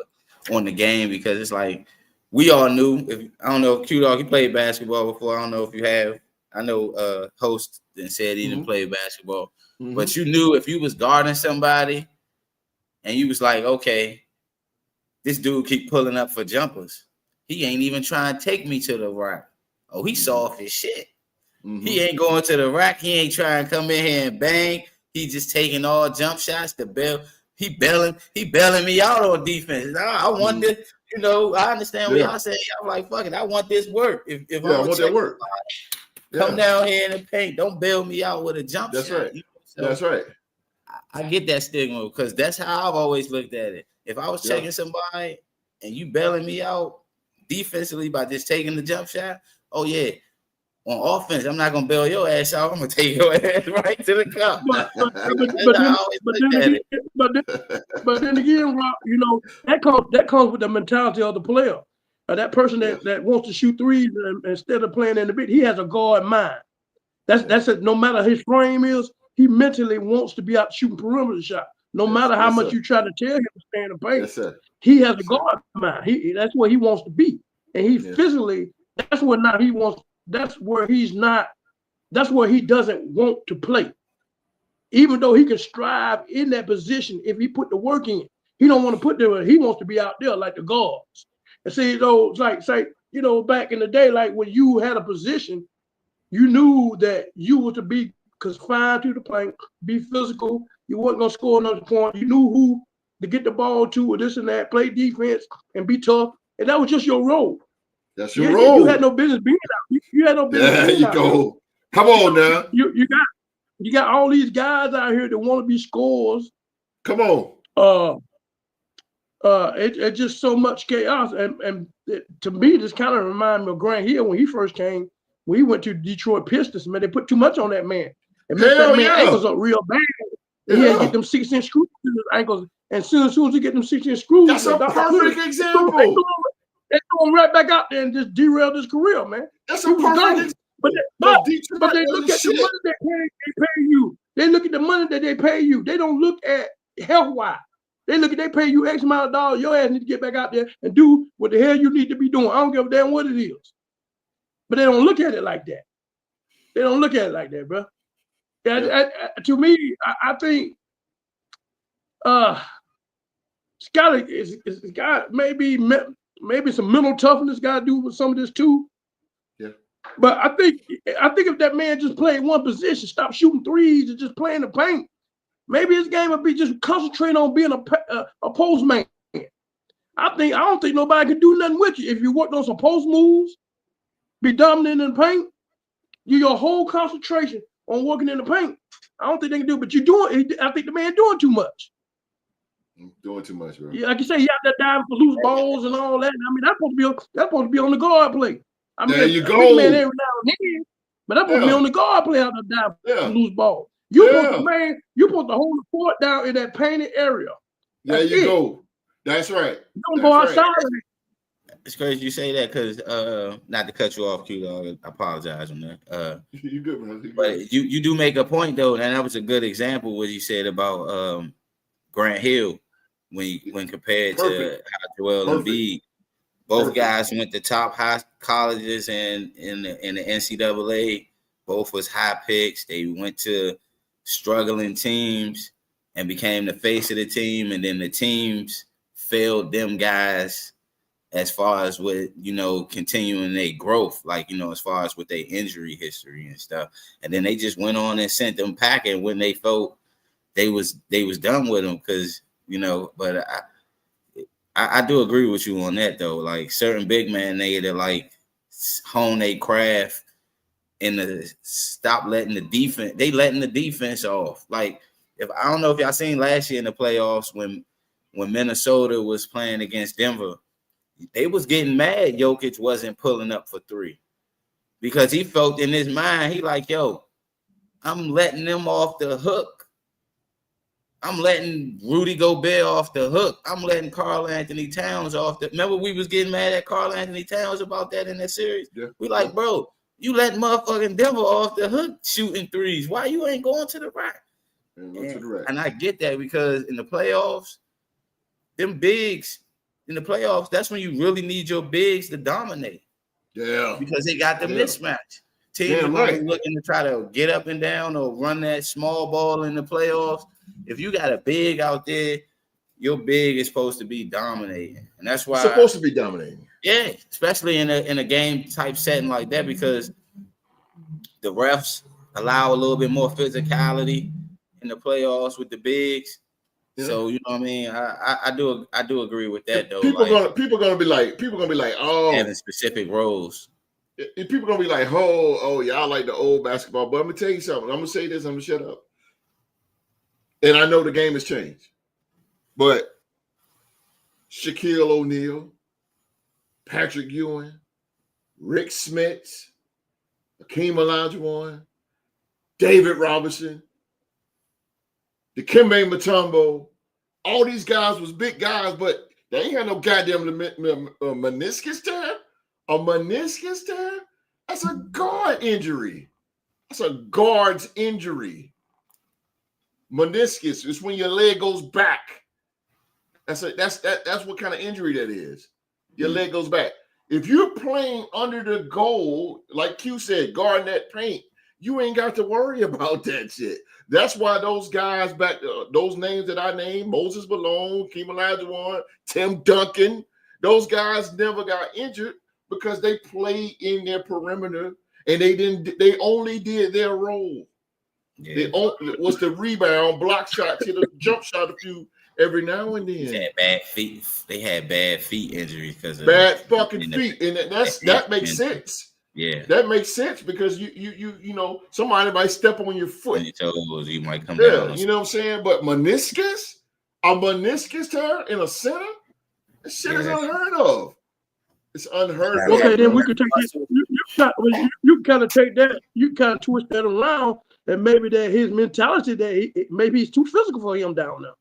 on the game because it's like we all knew. I don't know, Q Dog, he played basketball before. I don't know if you have. I know host and said he didn't play basketball. But you knew if you was guarding somebody and you was like, okay, this dude keep pulling up for jumpers. He ain't even trying to take me to the rack. Oh, he soft as shit. He ain't going to the rack. He ain't trying to come in here and bang. He just taking all jump shots to bail. He bailing me out on defense. I want this, I understand what y'all saying. I'm like, fuck it, I want this work. If I want that work. Come down here in the paint. Don't bail me out with a jump shot. Right. So that's right. I get that stigma because that's how I've always looked at it. If I was checking somebody and you bailing me out defensively by just taking the jump shot, oh yeah. On offense, I'm not gonna bail your ass out. I'm gonna take your ass right to the cup. But then again, Rob, that comes with the mentality of the player. That person that wants to shoot threes instead of playing in the bit, he has a guard mind. That's it. No matter his frame is, he mentally wants to be out shooting perimeter shot. No matter how much you try to tell him to stay in the paint, he has a guard mind. That's where he wants to be, and he physically. That's where he's not That's where he doesn't want to play. Even though he can strive in that position if he put the work in. He don't want to put there. He wants to be out there like the guards. And see, those like back in the day, like when you had a position, you knew that you were to be confined to the paint, be physical. You wasn't gonna score another point. You knew who to get the ball to, or this and that, play defense and be tough. And that was just your role. That's your role. You had no business being out. You had no business there being you out. go. Come on now. You got all these guys out here that want to be scorers. Come on. It's just so much chaos, and to me, this kind of reminds me of Grant Hill when he first came. When he went to Detroit Pistons, man, they put too much on that man. It messed that man's ankles up real bad. He had to get them 6-inch screws in his ankles, and soon as he get them 6-inch screws, that's a perfect example. They throw him right back out there and just derailed his career, man. That's a perfect example. But they look at the money they pay you. They look at the money that they pay you. They don't look at health-wise. They pay you X amount of dollars. Your ass need to get back out there and do what the hell you need to be doing. I don't give a damn what it is. But they don't look at it like that. They don't look at it like that, bro. To me, I think it's got maybe some mental toughness got to do with some of this too. Yeah. But I think if that man just played one position, stop shooting threes and just playing the paint, maybe his game would be just concentrating on being a post man. I don't think nobody can do nothing with you if you work on some post moves, be dominant in the paint. Your whole concentration on working in the paint. I don't think they can do it, but I think the man doing too much. Doing too much, bro. Yeah, like you say, he out there diving for loose balls and all that. I mean, that's supposed to be on the guard play. I mean, there you go. Man every now and then, but that's supposed to be on the guard play out there diving for loose balls. You supposed to hold the fort down in that painted area. There you go. That's right. Don't go outside of it. It's crazy you say that because not to cut you off, Q Dog. I apologize on that. You good, man. But you do make a point though, and that was a good example what you said about Grant Hill when compared to Joel Embiid. Both guys went to top high colleges and in the NCAA. Both was high picks. They went to struggling teams and became the face of the team, and then the teams failed them guys as far as with, continuing their growth, as far as with their injury history and stuff. And then they just went on and sent them packing when they felt they was done with them because, but I do agree with you on that though. Like certain big men, they to hone their craft and stop letting the defense. They letting the defense off. Like I don't know if y'all seen last year in the playoffs when Minnesota was playing against Denver, they was getting mad Jokic wasn't pulling up for three because he felt in his mind he like, yo, I'm letting them off the hook. I'm letting Rudy Gobert off the hook. I'm letting Karl Anthony Towns off the. Remember we was getting mad at Karl Anthony Towns about that in that series? Yeah. We like, bro, you let motherfucking Denver off the hook shooting threes. Why you ain't going to the rack? And I get that because in the playoffs, them bigs in the playoffs, that's when you really need your bigs to dominate. Yeah. Because they got the mismatch. Teams are looking to try to get up and down or run that small ball in the playoffs. If you got a big out there, your big is supposed to be dominating. And that's why it's supposed to be dominating. Yeah, especially in a game type setting like that, because the refs allow a little bit more physicality in the playoffs with the bigs. Yeah. So you know what I mean? I do agree with that though. People gonna be like, oh, having specific roles. People gonna be like, oh, y'all like the old basketball. But I'm gonna tell you something. I'm gonna say this, I'm gonna shut up. And I know the game has changed. But Shaquille O'Neal, Patrick Ewing, Rick Smits, Akeem Olajuwon, David Robinson, Dikembe Mutombo, all these guys was big guys, but they ain't had no goddamn meniscus tear. A meniscus tear? That's a guard injury. That's a guard's injury. Meniscus is when your leg goes back. That's what kind of injury that is. Your leg goes back. If you're playing under the goal, like Q said, guarding that paint, you ain't got to worry about that shit. That's why those guys back, those names that I named, Moses Malone, Keem Olajuwon, Tim Duncan, those guys never got injured because they played in their perimeter and they only did their role. Yeah. They only was the rebound, block shots, hit a jump shot a few every now and then. They had bad feet. They had bad feet injuries because of bad fucking feet, and that makes sense. Yeah, that makes sense because you know somebody might step on your foot. You might come yeah, down. You know what I'm saying? But a meniscus tear in a center, that shit is unheard of. It's unheard of. Okay, then we could take it. You kind of take that. You kind of twist that around, and maybe that his mentality that maybe he's too physical for him down there.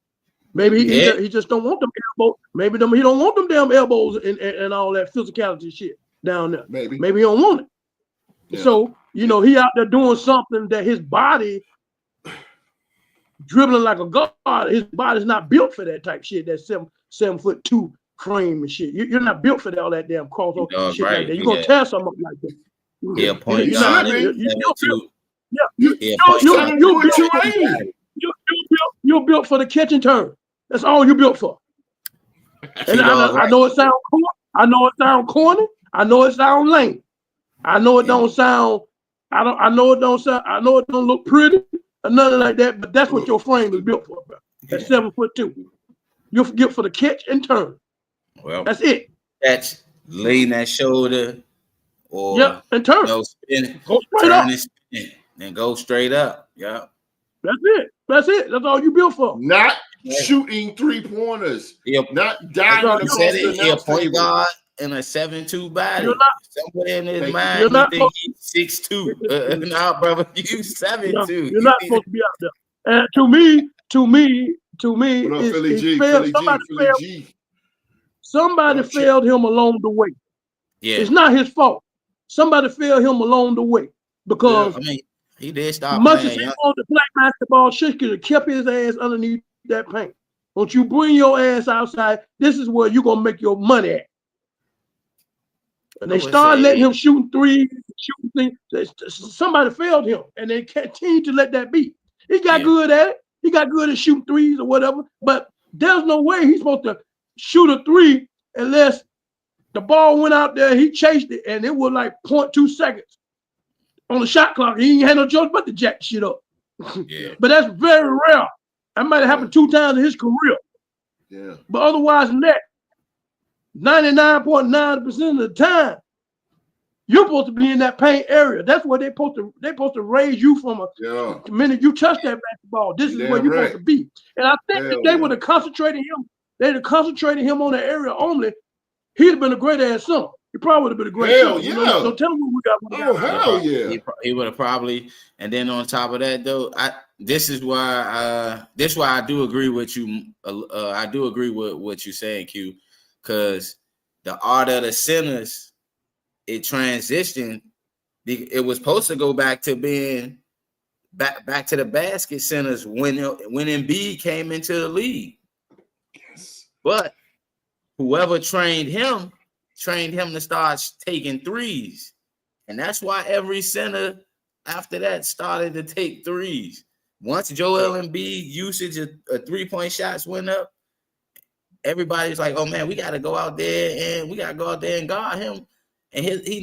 Maybe he just don't want them elbows. Maybe he don't want them damn elbows and all that physicality shit down there. Maybe he don't want it. Yeah. So, you know, he out there doing something that his body dribbling like a guard. His body's not built for that type shit. That 7'2" frame and shit. You're not built for all that damn crossover shit like that. You're gonna tear something up like that. Yeah, point guard. You're built for the catch and turn. That's all you're built for. And I know it sounds cool. I know it sounds corny. I know it sounds lame. I know it don't sound. I know it don't sound. I know it don't look pretty or nothing like that. But that's what your frame is built for. Bro. At 7'2", you're built for the catch and turn. Well, that's it. Catch, lean that shoulder, or and turn. Spin, go straight up, and go straight up. Yeah, that's it. That's it. That's all you built for. Not shooting 3-pointers. Not diving across the He a point guard and a 7'2" body. Somewhere in his mind, you think he's 6'2". Nah, brother, you 7'2". You're not supposed to be out there. And to me, somebody failed him along the way. Yeah, it's not his fault. Somebody failed him along the way because he did stop much as he wanted to play basketball, shit could have kept his ass underneath that paint. Don't you bring your ass outside? This is where you're gonna make your money at. And they started letting him shoot threes, shooting things. Somebody failed him, and they continued to let that be. He got good at it. He got good at shooting threes or whatever. But there's no way he's supposed to shoot a three unless the ball went out there, he chased it, and it was like 0.2 seconds on the shot clock. He ain't had no choice but to jack shit up. Yeah. But that's very rare. That might have happened 2 times in his career. Yeah. But otherwise than that, 99.9% of the time, you're supposed to be in that paint area. That's where they're supposed to raise you from the minute you touch that basketball. This is where you're supposed to be. And I think if they would have concentrated him, they'd have concentrated him on the area only, he'd have been a great ass son. He probably would have been a great son. Yeah. So tell him what we got. Hell yeah. He would have probably, and then on top of that though, this is why I do agree with you. I do agree with what you're saying, Q, because the art of the centers, it transitioned. It was supposed to go back to being back to the basket centers when Embiid came into the league. Yes. But whoever trained him to start taking threes. And that's why every center after that started to take threes. Once Joel Embiid usage of 3-point shots went up, everybody's like, oh man, we got to go out there and guard him. And he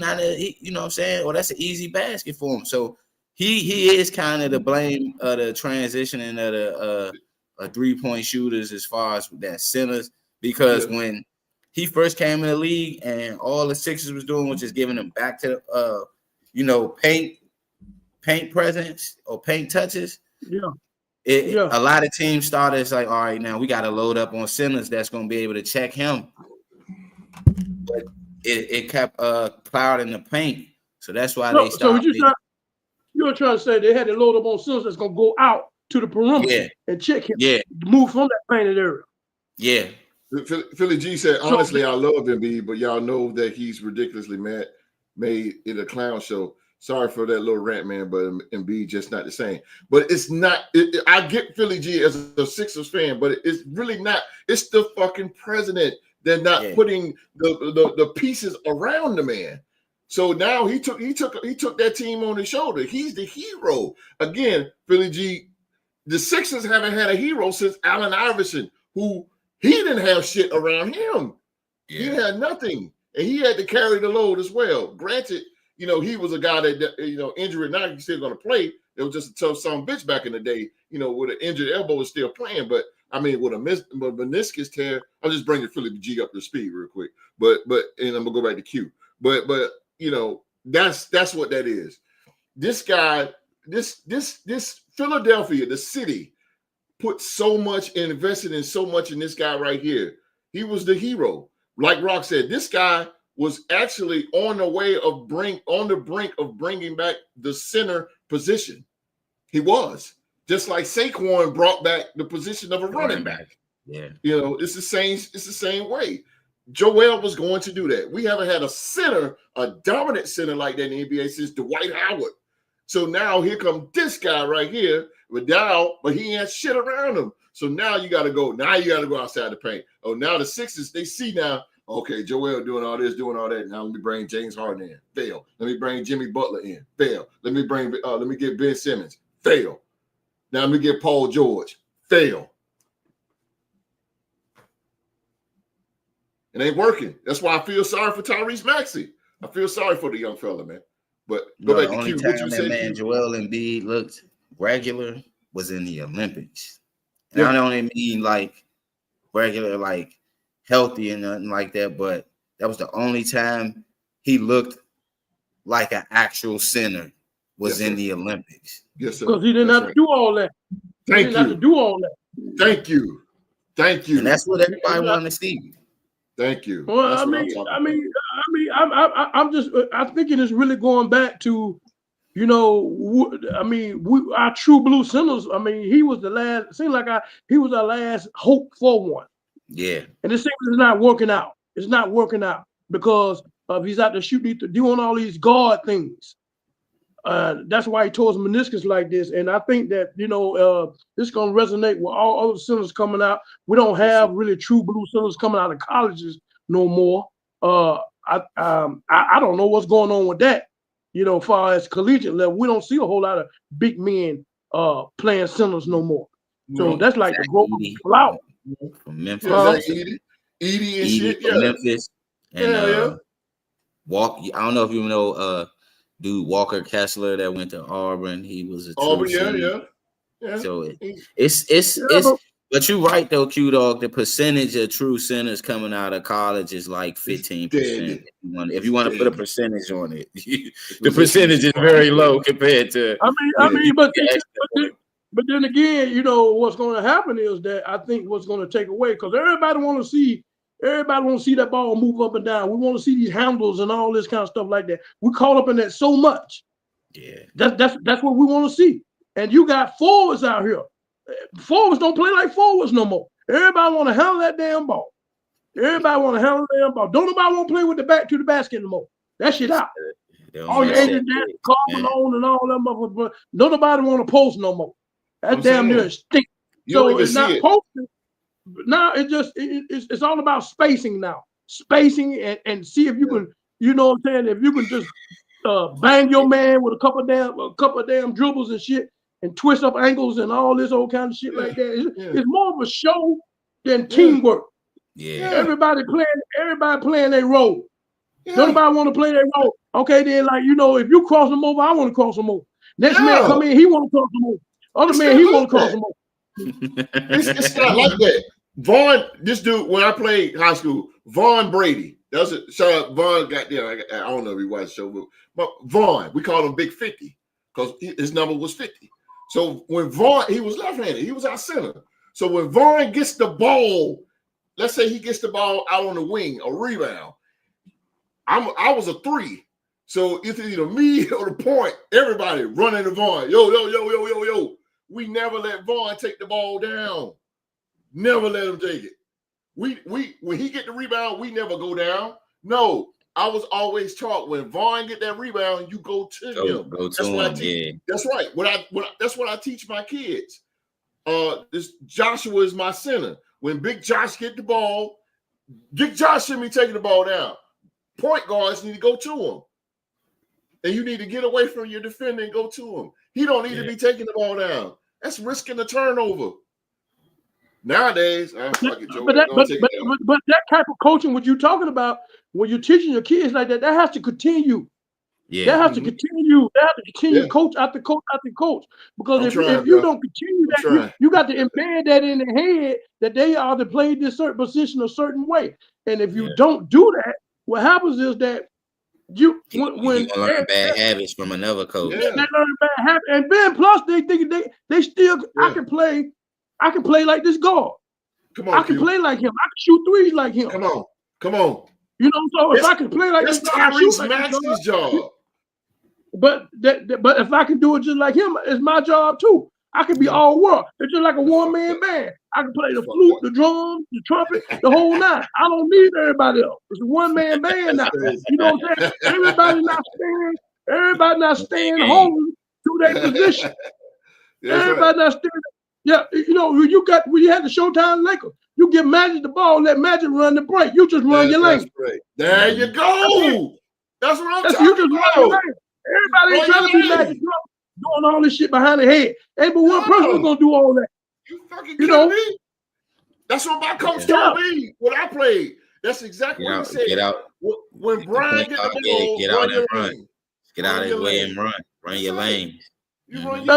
you know what I'm saying? Well, that's an easy basket for him. So he is kind of the blame of the transitioning of the 3-point shooters as far as that centers, because when he first came in the league and all the Sixers was doing was just giving him back to paint presence or paint touches. A lot of teams started, it's like, all right, now we got to load up on centers that's going to be able to check him. But it kept clouding the paint. So that's why they stopped. So you were trying to say they had to load up on centers that's going to go out to the perimeter and check him. Yeah. Move from that painted area. Yeah. Philly G said, honestly, I love Embiid, but y'all know that he's ridiculously made it a clown show. Sorry for that little rant, man, but Embiid just not the same. But it's not. I get Philly G as a Sixers fan, but it's really not. It's the fucking president. They're not putting the pieces around the man. So now he took that team on his shoulder. He's the hero. Again, Philly G, the Sixers haven't had a hero since Allen Iverson, who he didn't have shit around him. Yeah. He had nothing. And he had to carry the load as well. Granted, he was a guy that, injured now, he's still going to play. It was just a tough son of a bitch back in the day, with an injured elbow is still playing. But, I mean, with a meniscus tear, I'll just bring the Philly G up to speed real quick. But and I'm going to go back to Q. But that's what that is. This guy, this Philadelphia, the city, put so much and invested in so much in this guy right here. He was the hero. Like Rock said, this guy was actually on the brink of bringing back the center position. He was. Just like Saquon brought back the position of a running back. Yeah. It's the same way. Joel was going to do that. We haven't had a dominant center like that in the NBA since Dwight Howard. So now here comes this guy right here, but he ain't shit around him. So now you got to go. Now you got to go outside the paint. Oh, now the Sixers, they see now, okay, Joel doing all this, doing all that. Now let me bring James Harden in. Fail. Let me bring Jimmy Butler in. Fail. Let me get Ben Simmons. Fail. Now let me get Paul George. Fail. It ain't working. That's why I feel sorry for Tyrese Maxey. I feel sorry for the young fella, man. But go back to Q. What you said, man, Joel Embiid looked regular was in the Olympics. And I don't mean like regular, like healthy and nothing like that, but that was the only time he looked like an actual center was in the Olympics. Yes, sir. Because he didn't have to do all that. Thank you. Have to do all that. Thank you. And that's what everybody wanted to see. Thank you. Well, I'm thinking it's really going back to, our true blue centers. I mean, he was the last. It seemed like he was our last hope for one. Yeah. And it seems it's not working out. It's not working out because he's out there shooting, doing all these guard things. That's why he tore his meniscus like this. And I think that, this is going to resonate with all other centers coming out. We don't have really true blue centers coming out of colleges no more. I don't know what's going on with that, as far as collegiate level. We don't see a whole lot of big men playing centers no more. So that's like the growth out. From Memphis. Edie and shit. From Memphis. And Walk. I don't know if you know dude Walker Kessler that went to Auburn. He was a Auburn, yeah. So it's but you're right though, Q Dog. The percentage of true centers coming out of college is like 15%. If you want to put a percentage on it, the percentage is very low compared to. But then again, what's going to happen is that I think what's going to take away, because everybody want to see that ball move up and down. We want to see these handles and all this kind of stuff like that. We caught up in that so much. Yeah, that's what we want to see. And you got forwards out here. Forwards don't play like forwards no more. Everybody want to handle that damn ball. Don't nobody want to play with the back to the basket no more. That shit out. All your agent Carl Malone and all them motherfuckers. Don't nobody want to post no more. That damn near stink. So it's not posting. Now it's all about spacing now. Spacing and see if you can, what I'm saying, if you can just bang your man with a couple of damn dribbles and shit and twist up ankles and all this old kind of shit like that. It's more of a show than teamwork. Yeah. Everybody playing their role. Don't nobody want to play their role. Okay, then if you cross them over, I want to cross them over. Next man come in, he want to cross them over. Other man, he want to cross them over. It's not like that. Vaughn, this dude, when I played high school, Vaughn Brady. That's a shout out. Vaughn got there. I don't know if he watched the show, but Vaughn, we called him Big 50 because his number was 50. So when Vaughn, he was left-handed, he was our center. So when Vaughn gets the ball, let's say he gets the ball out on the wing, a rebound. I was a 3. So it's either me or the point. Everybody running to Vaughn. Yo. We never let Vaughn take the ball down. Never let him take it. We when he get the rebound, we never go down. No, I was always taught when Vaughn get that rebound, you go to him. Go to him. That's right. That's what I teach my kids. This Joshua is my center. When Big Josh get the ball, Big Josh shouldn't be taking the ball down. Point guards need to go to him. and you need to get away from your defender and go to him. He don't need to be taking the ball down. That's risking the turnover. Nowadays, fuck it, Joe. But that type of coaching, what you're talking about, when you're teaching your kids like that, that has to continue. Yeah. That has to continue. They have to continue coach after coach after coach. Because if you don't continue that, you got to embed that in their head that they are to play this certain position a certain way. And if you don't do that, what happens is that you learn bad habits from another coach. They learn bad habits, and then plus they think they still I can play like this guard. Come on, I can play like him. I can shoot threes like him. Come on. You know, so if I can play like this, Tyrese Maxey's job. But if I can do it just like him, it's my job too. I can be all world. It's just like a one-man band. I can play the flute, the drums, the trumpet, the whole nine. I don't need everybody else. It's a one-man band now. You know what I'm saying? Everybody not staying home to their position. Everybody not staying. Yeah, you know, when you had the Showtime Lakers, you give Magic the ball, let Magic run the break. You just run your lane. Right. There you go. That's what I'm talking you just run your lane. Everybody ain't trying to be Magic doing all this shit behind the head. Ain't but one person is gonna do all that. You fucking kidding me? That's what my coach told me when I played. That's exactly what he said. Get out. When Brian get the ball, get out and run. Get out of his way and run. Run your lane. God,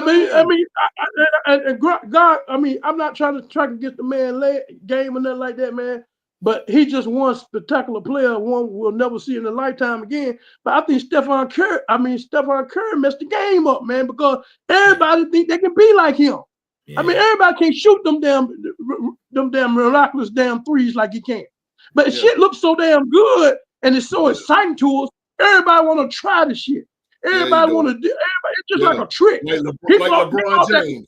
I'm not trying to get the man game or nothing like that, man. But he just one spectacular player, one we'll never see in a lifetime again. But I think Stephen Curry messed the game up, man, because everybody think they can be like him. Yeah. I mean, everybody can't shoot them damn miraculous damn threes like he can. But shit looks so damn good and it's so exciting to us. Everybody want to try the shit. Everybody want to do. It's just like a trick. Like LeBron James.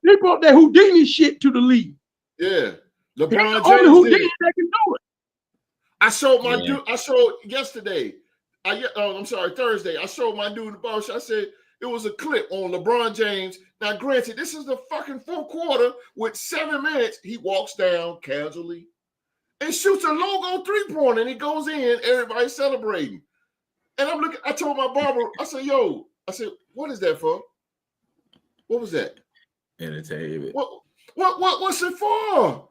He brought that Houdini shit to the league. Yeah, LeBron James. Only Houdini that can do it. I showed my dude. I showed yesterday. I'm sorry, Thursday. I showed my dude the ball. I said it was a clip on LeBron James. Now, granted, this is the fucking fourth quarter with 7 minutes. He walks down casually and shoots a logo 3-pointer, and he goes in. Everybody's celebrating. And I'm looking, I told my barber, I said, what is that for? What was that? Entertainment. What's it for?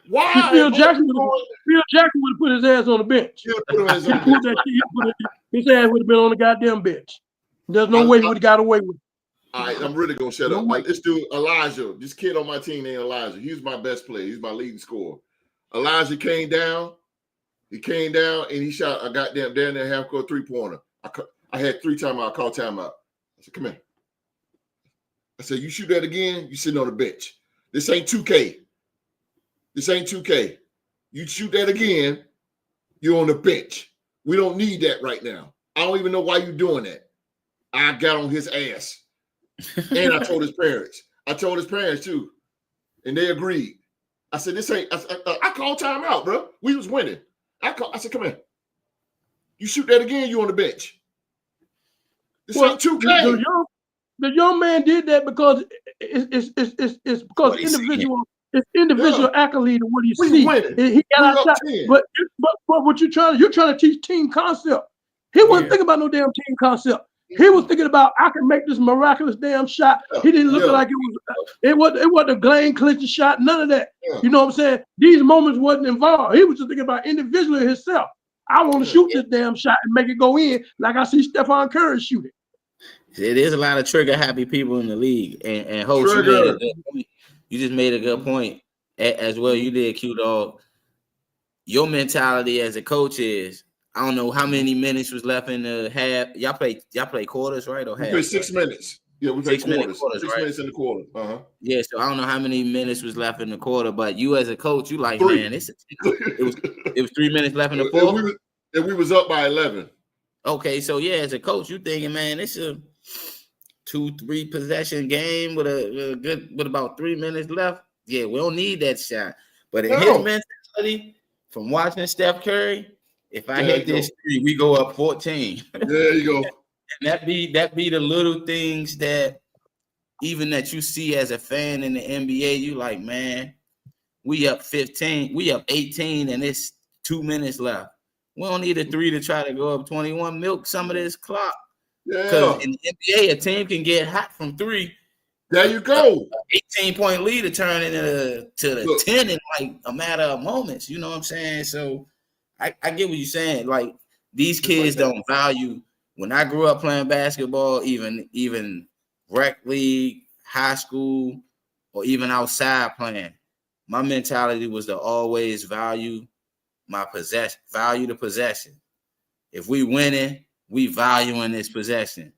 Why? Phil Jackson would have put his ass on the bench. His ass would have been on the goddamn bench. There's no way he would have got away with it. All right, I'm really going to shut up. This dude, Elijah, this kid on my team named Elijah, he was my best player. He's my leading scorer. Elijah came down. He came down and he shot a goddamn down there half court 3-pointer. I had 3 timeouts. I called timeout. I said, come here. I said, you shoot that again, you sitting on the bench. This ain't 2K. This ain't 2K. You shoot that again, you're on the bench. We don't need that right now. I don't even know why you're doing that. I got on his ass. And I told his parents. I told his parents too. And they agreed. I said, this ain't, I called timeout, bro. We was winning. I said, come here. You shoot that again, you on the bench. This ain't 2K. The young man did that because it's because individual accolade of what he sees. He got outside. But what you're trying to teach team concept. He wasn't thinking about no damn team concept. He was thinking about I can make this miraculous damn shot. He didn't look like it wasn't a Glenn Clinton shot, none of that. You know what I'm saying? These moments wasn't involved. He was just thinking about individually himself. I want to shoot this damn shot and make it go in like I see Stephen Curry shoot it. It is a lot of trigger happy people in the league, and Hope, you just made a good point as well. You did, Q Dog. Your mentality as a coach is, I don't know how many minutes was left in the half. Y'all play quarters, right? Or half? We play 6 minutes. Yeah, we play quarters. 6 minutes in the quarter. Yeah, so I don't know how many minutes was left in the quarter, but you as a coach, you like, 3. man, it was 3 minutes left in the fourth. And we was up by 11. Okay, so yeah, as a coach, you thinking, man, it's a 2-3 possession game with about 3 minutes left. Yeah, we don't need that shot. But in his mentality, from watching Steph Curry, if I hit this 3, we go up 14. There you go. And that be the little things that even that you see as a fan in the NBA, you like, man, we up 15, we up 18, and it's 2 minutes left. We don't need a 3 to try to go up 21. Milk some of this clock. Yeah. Because in the NBA, a team can get hot from 3. There you go. 18-point lead to turn into the 10 in like a matter of moments. You know what I'm saying? So I get what you're saying. Like these kids don't value. When I grew up playing basketball, even rec league, high school, or even outside playing, my mentality was to always value my possession, value the possession. If we winning, we valuing this possession.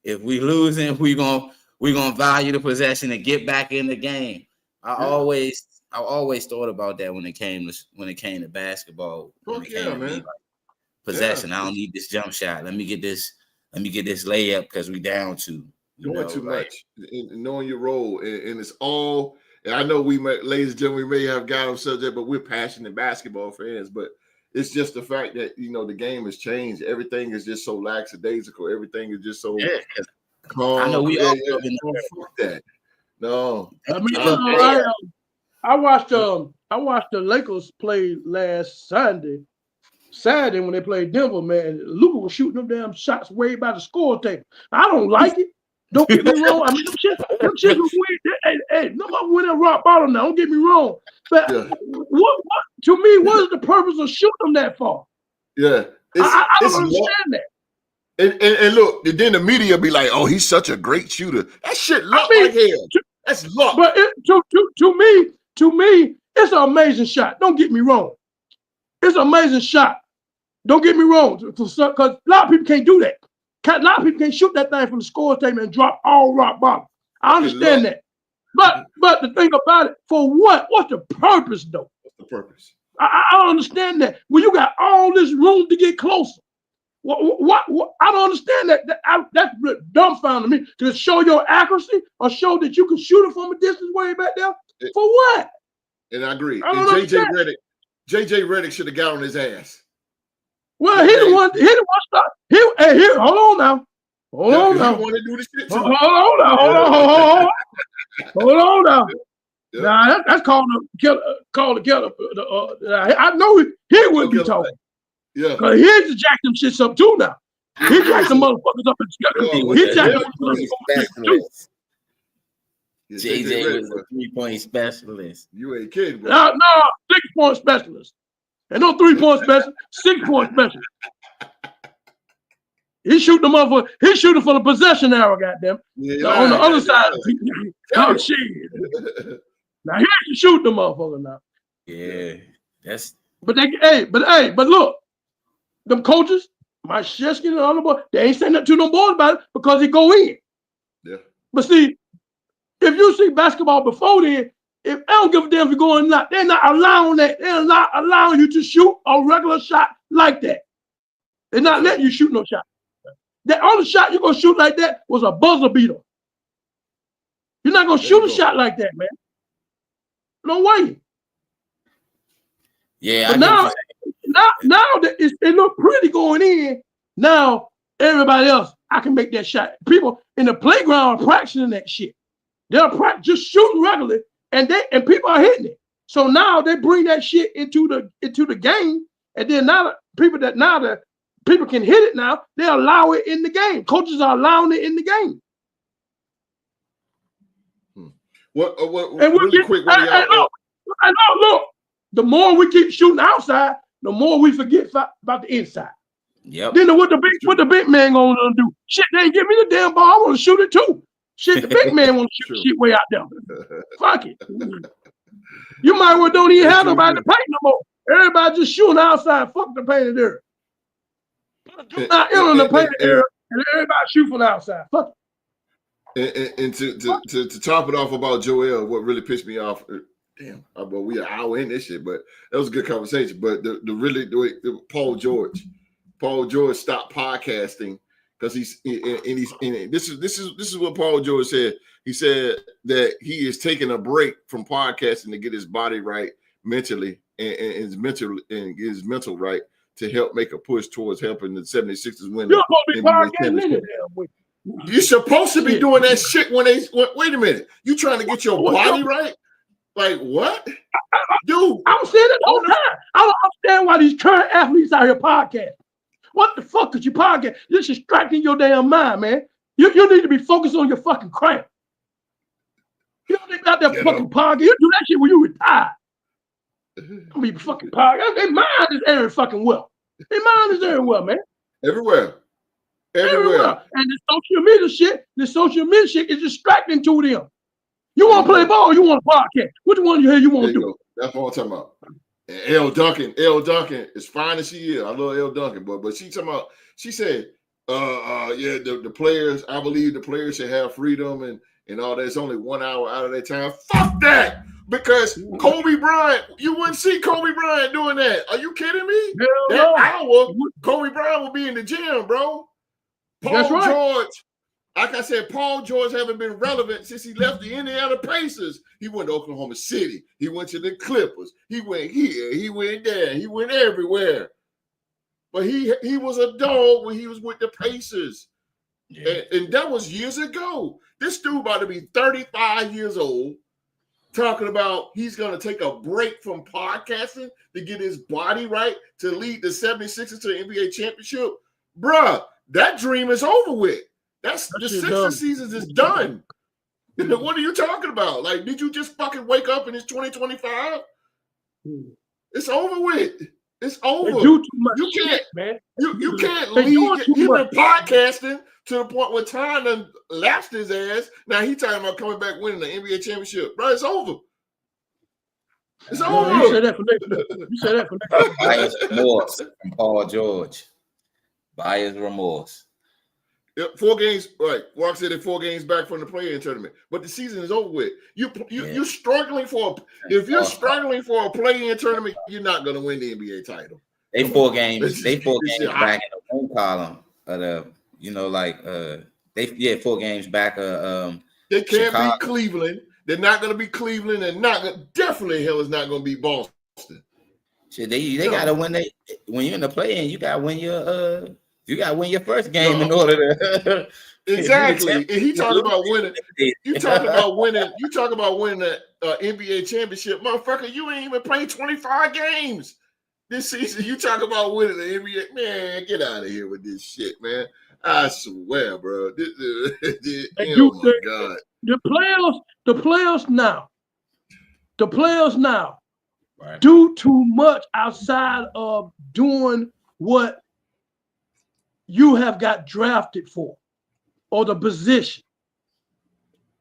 If we losing, we gonna value the possession and get back in the game. I always thought about that when it came to basketball. When it came to me, like, possession. Yeah. I don't need this jump shot. Let me get this layup because we down 2. Doing too much, and knowing your role, and it's all. And I know ladies and gentlemen, we may have got on subject, but we're passionate basketball fans. But it's just the fact that the game has changed. Everything is just so lackadaisical. Everything is just so calm. I know we all fuck that. No, I mean, I watched the Lakers play last Saturday when they played Denver. Man, Luka was shooting them damn shots way by the score table. I don't like it. Don't get me wrong. I mean, them shit was weird. Hey, nobody went at rock bottom now. Don't get me wrong. But what to me, what is the purpose of shooting them that far? Yeah, I don't understand that. And look, then the media be like, "Oh, he's such a great shooter." That shit luck like hell. That's luck. But to me, it's an amazing shot. Don't get me wrong. It's an amazing shot. Don't get me wrong, because a lot of people can't do that. A lot of people can't shoot that thing from the score table and drop all rock bottom. I understand that. But the thing about it, for what? What's the purpose, though? What's the purpose? I don't understand that. Well, you got all this room to get closer. What? I don't understand that. That's dumbfounding me. To show your accuracy or show that you can shoot it from a distance way back there? For what? And I agree. I and JJ Redick should have got on his ass. Well, he the one start. Here, hold on now. Hold on now. Want to do this shit too. Hold on now. Yeah. Nah, that's called the killer. I know he wouldn't be talking. Yeah. Because he's to jack them shits up too now. He jacked some motherfuckers up in the He jacked them motherfuckers too. JJ was a 3-point specialist. You ain't kidding, bro. No, 6-point specialist. And no 3-point specialist, 6-point specialist. He shoot the motherfucker. He shooting for the possession arrow, goddamn. Yeah, on the other side. Oh shit! Now he can shoot the motherfucker now. Yeah, that's. But look, them coaches, Mike Shesky and all the boys, they ain't saying nothing to no boys about it because he go in. Yeah. But see, if you see basketball before then, if I don't give a damn if you're going or not, they're not allowing that. They're not allowing you to shoot a regular shot like that. They're not letting you shoot no shot. The only shot you're gonna shoot like that was a buzzer beater. You're not gonna shoot a shot like that, man. No way. Yeah. But now that it look pretty going in. Now everybody else, I can make that shot. People in the playground are practicing that shit. They're just shooting regularly, and people are hitting it. So now they bring that shit into the game, and then now the people can hit it now. They allow it in the game. Coaches are allowing it in the game. Really quick, look. The more we keep shooting outside, the more we forget about the inside. Yep. Then what the big man gonna do? Shit, they ain't give me the damn ball. I want to shoot it too. Shit, the big man want to shoot the shit way out there. Fuck it. You might well don't even have nobody to paint no more. Everybody just shooting outside. Fuck the painted area. Do not enter the painted area, and everybody shoot from the outside. Fuck it. And to top it off about Joel, what really pissed me off. Damn, well, we are hour in this shit, but that was a good conversation. But the Paul George stopped podcasting because this is what Paul George said. He said that he is taking a break from podcasting to get his body right mentally and his mental right to help make a push towards helping the 76ers win. You're supposed to be podcasting. You're supposed to be doing that shit when they wait a minute. You trying to get your body right? Like what? Dude, I'm saying it all the time. I don't understand why these current athletes out here podcast. What the fuck is you podcast? You're distracting your damn mind, man. You need to be focused on your fucking craft. You don't need to be out there fucking podcast. You do that shit when you retire. Don't be fucking podcast. Their mind is everywhere fucking well. Their mind is everywhere, man. Everywhere. And the social media shit is distracting to them. You want to play ball or you want to podcast? Which one you want to do? That's what I'm talking about. And L. Duncan is fine as she is. I love L. Duncan, but she talking about, she said, the players, I believe the players should have freedom and all that. It's only 1 hour out of their time. Fuck that! Because Kobe Bryant, you wouldn't see Kobe Bryant doing that. Are you kidding me? Hour, Kobe Bryant will be in the gym, bro. George, like I said, Paul George haven't been relevant since he left the Indiana Pacers. He went to Oklahoma City. He went to the Clippers. He went here. He went there. He went everywhere. But he was a dog when he was with the Pacers. Yeah. And that was years ago. This dude about to be 35 years old, talking about he's going to take a break from podcasting to get his body right to lead the 76ers to the NBA championship. Bruh, that dream is over with. The Sixers season is done. What are you talking about? Like, did you just fucking wake up and it's 2025? It's over with. It's over. You can't, man. You can't leave. He's been podcasting to the point where time done lapsed his ass. Now he talking about coming back winning the NBA championship. Bro, it's over. It's over. You said that for next. Buyer's remorse from Paul George. Buyer's remorse. Yep, 4 games. Right, Walk said it 4 games back from the play-in tournament, but the season is over with. You're struggling for. If you're struggling for a play-in tournament, you're not going to win the NBA title. They 4 games. They 4 games back in the win column of the. 4 games back. They can't Chicago. Be Cleveland. They're not going to be Cleveland, and definitely hell is not going to be Boston. Shit, they got to win. When you're in the play-in, you got to win your. You got to win your first game in order to exactly. And he talking about winning. You talking about winning. You talking about winning the NBA championship, motherfucker. You ain't even played 25 games this season. You talk about winning the NBA. Man, get out of here with this shit, man. I swear, bro. Oh my God. The players now do too much outside of doing what you have got drafted for, or the position.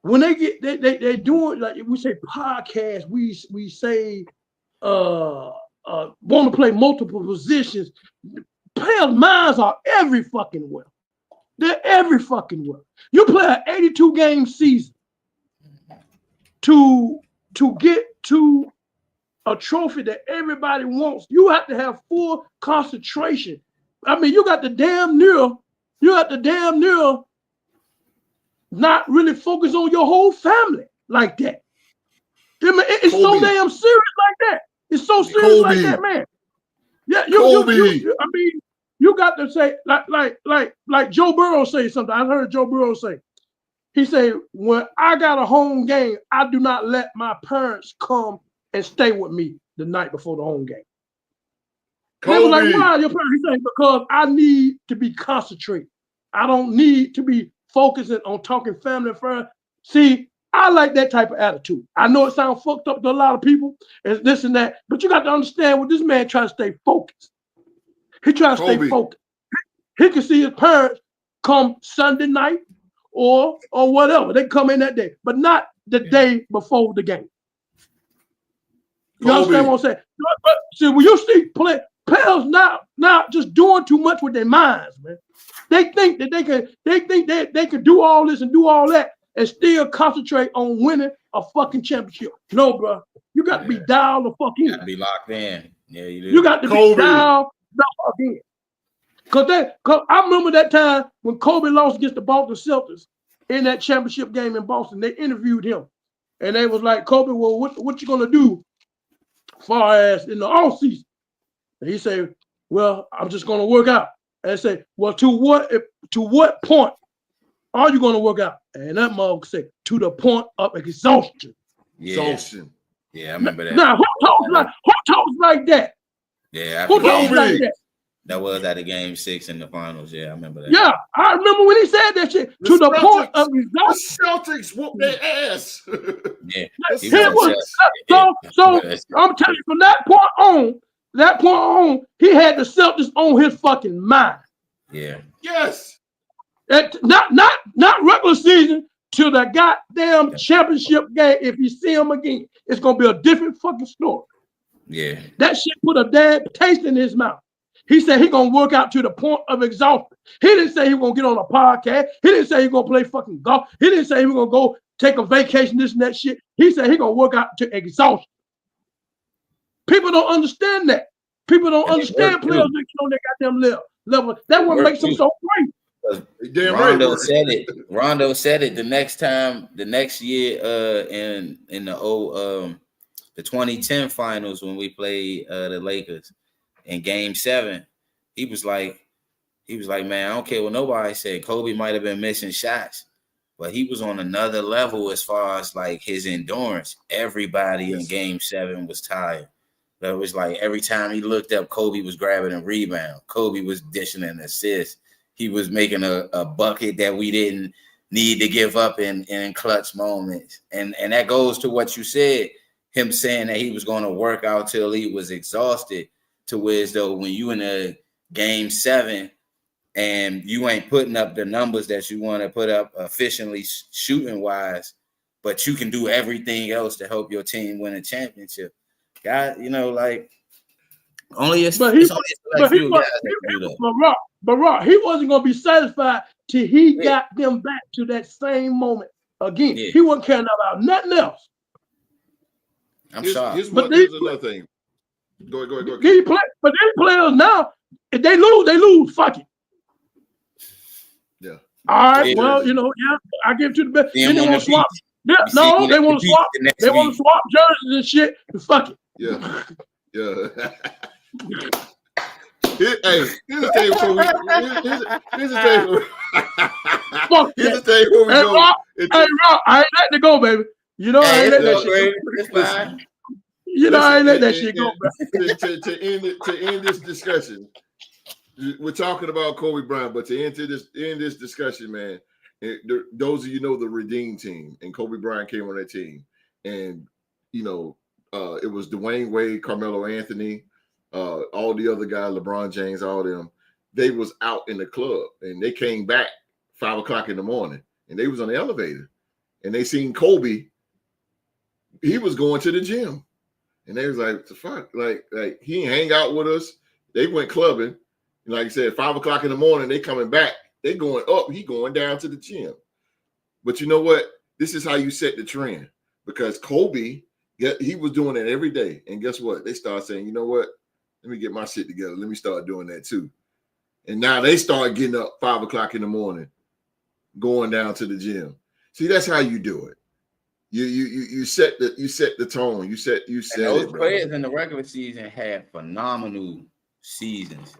When they get they doing, like we say podcast, we say want to play multiple positions. Players' minds are every fucking well. They're every fucking well. You play an 82 game season to get to a trophy that everybody wants. You have to have full concentration. I mean, you got the damn near not really focus on your whole family like that. I mean, it's Kobe. So damn serious like that. It's so serious Kobe. Like that, man. Yeah, I mean, you got to say like Joe Burrow say something. I heard Joe Burrow say. He said, when I got a home game, I do not let my parents come and stay with me the night before the home game. They were like, why your parents? He said, because I need to be concentrated. I don't need to be focusing on talking family and friends. See, I like that type of attitude. I know it sounds fucked up to a lot of people, and this and that, but you got to understand what this man trying to stay focused. He trying to stay focused. He can see his parents come Sunday night or whatever. They come in that day, but not the day before the game. You understand what I'm saying? But see, when you see players now just doing too much with their minds, man. They think that they can do all this and do all that and still concentrate on winning a fucking championship. No, bro. You got to be dialed the fuck in. You got to be locked in. Yeah, you do. You got to be dialed the fuck in. Cause I remember that time when Kobe lost against the Boston Celtics in that championship game in Boston. They interviewed him, and they was like, Kobe, well, what you gonna do far as in the off season? And he said, well, I'm just gonna work out. And I said, well, to what point are you gonna work out? And that motherfucker said, to the point of exhaustion. Yeah. Exhaustion. Yeah, I remember that. Now, who talks like that? Yeah, Who talks like that? That was at the game 6 in the finals. Yeah, I remember that. Yeah, I remember when he said that shit to the point of the Celtics whooped their ass. Yeah, so I'm telling you, from that point on, he had the Celtics on his fucking mind. Yeah. Yes. Not regular season to the goddamn championship game. If you see him again, it's gonna be a different fucking story. Yeah. That shit put a damn taste in his mouth. He said he gonna work out to the point of exhaustion. He didn't say he was gonna get on a podcast. He didn't say he was gonna play fucking golf. He didn't say he was gonna go take a vacation, this and that shit. He said he gonna work out to exhaustion. People don't understand that. People don't understand players that on their goddamn level. That what makes them so great. Rondo said it the next year in the 2010 finals when we played the Lakers in game 7. He was like, man, I don't care what nobody said. Kobe might have been missing shots, but he was on another level as far as like his endurance. Everybody in game 7 was tired. But it was like every time he looked up, Kobe was grabbing a rebound. Kobe was dishing an assist. He was making a bucket that we didn't need to give up in clutch moments. And that goes to what you said, him saying that he was going to work out till he was exhausted, to where as though when you in a game 7 and you ain't putting up the numbers that you want to put up efficiently shooting wise, but you can do everything else to help your team win a championship. God, like only it's only like few guys that do that. But Rock, he wasn't gonna be satisfied till he got them back to that same moment again. Yeah. He wasn't caring about nothing else. Here's another thing. Go ahead. These players now, if they lose, fuck it. Yeah. All right. Well, I give it to the best. Then they want to swap. Yeah, no, they want to swap. They want to swap jerseys and shit. And fuck it. Yeah. Here's the thing before we go. Rock, I ain't letting it go, baby. I ain't letting that shit go. It's fine. I ain't letting that shit go, bro. To end this discussion, we're talking about Kobe Bryant, but to end this discussion, man, those of the Redeem team, and Kobe Bryant came on that team, and it was Dwayne Wade, Carmelo Anthony, all the other guys, LeBron James, all them. They was out in the club, and they came back 5 o'clock in the morning, and they was on the elevator, and they seen Kobe. He was going to the gym, and they was like, "The fuck, like he ain't hang out with us." They went clubbing, and like I said, 5 o'clock in the morning, they coming back. They going up, he going down to the gym. But you know what? This is how you set the trend, because Kobe, he was doing it every day, and guess what? They start saying, "You know what? Let me get my shit together. Let me start doing that too." And now they start getting up 5 o'clock in the morning, going down to the gym. See, that's how you do it. You set the tone. You set and those players in the regular season had phenomenal seasons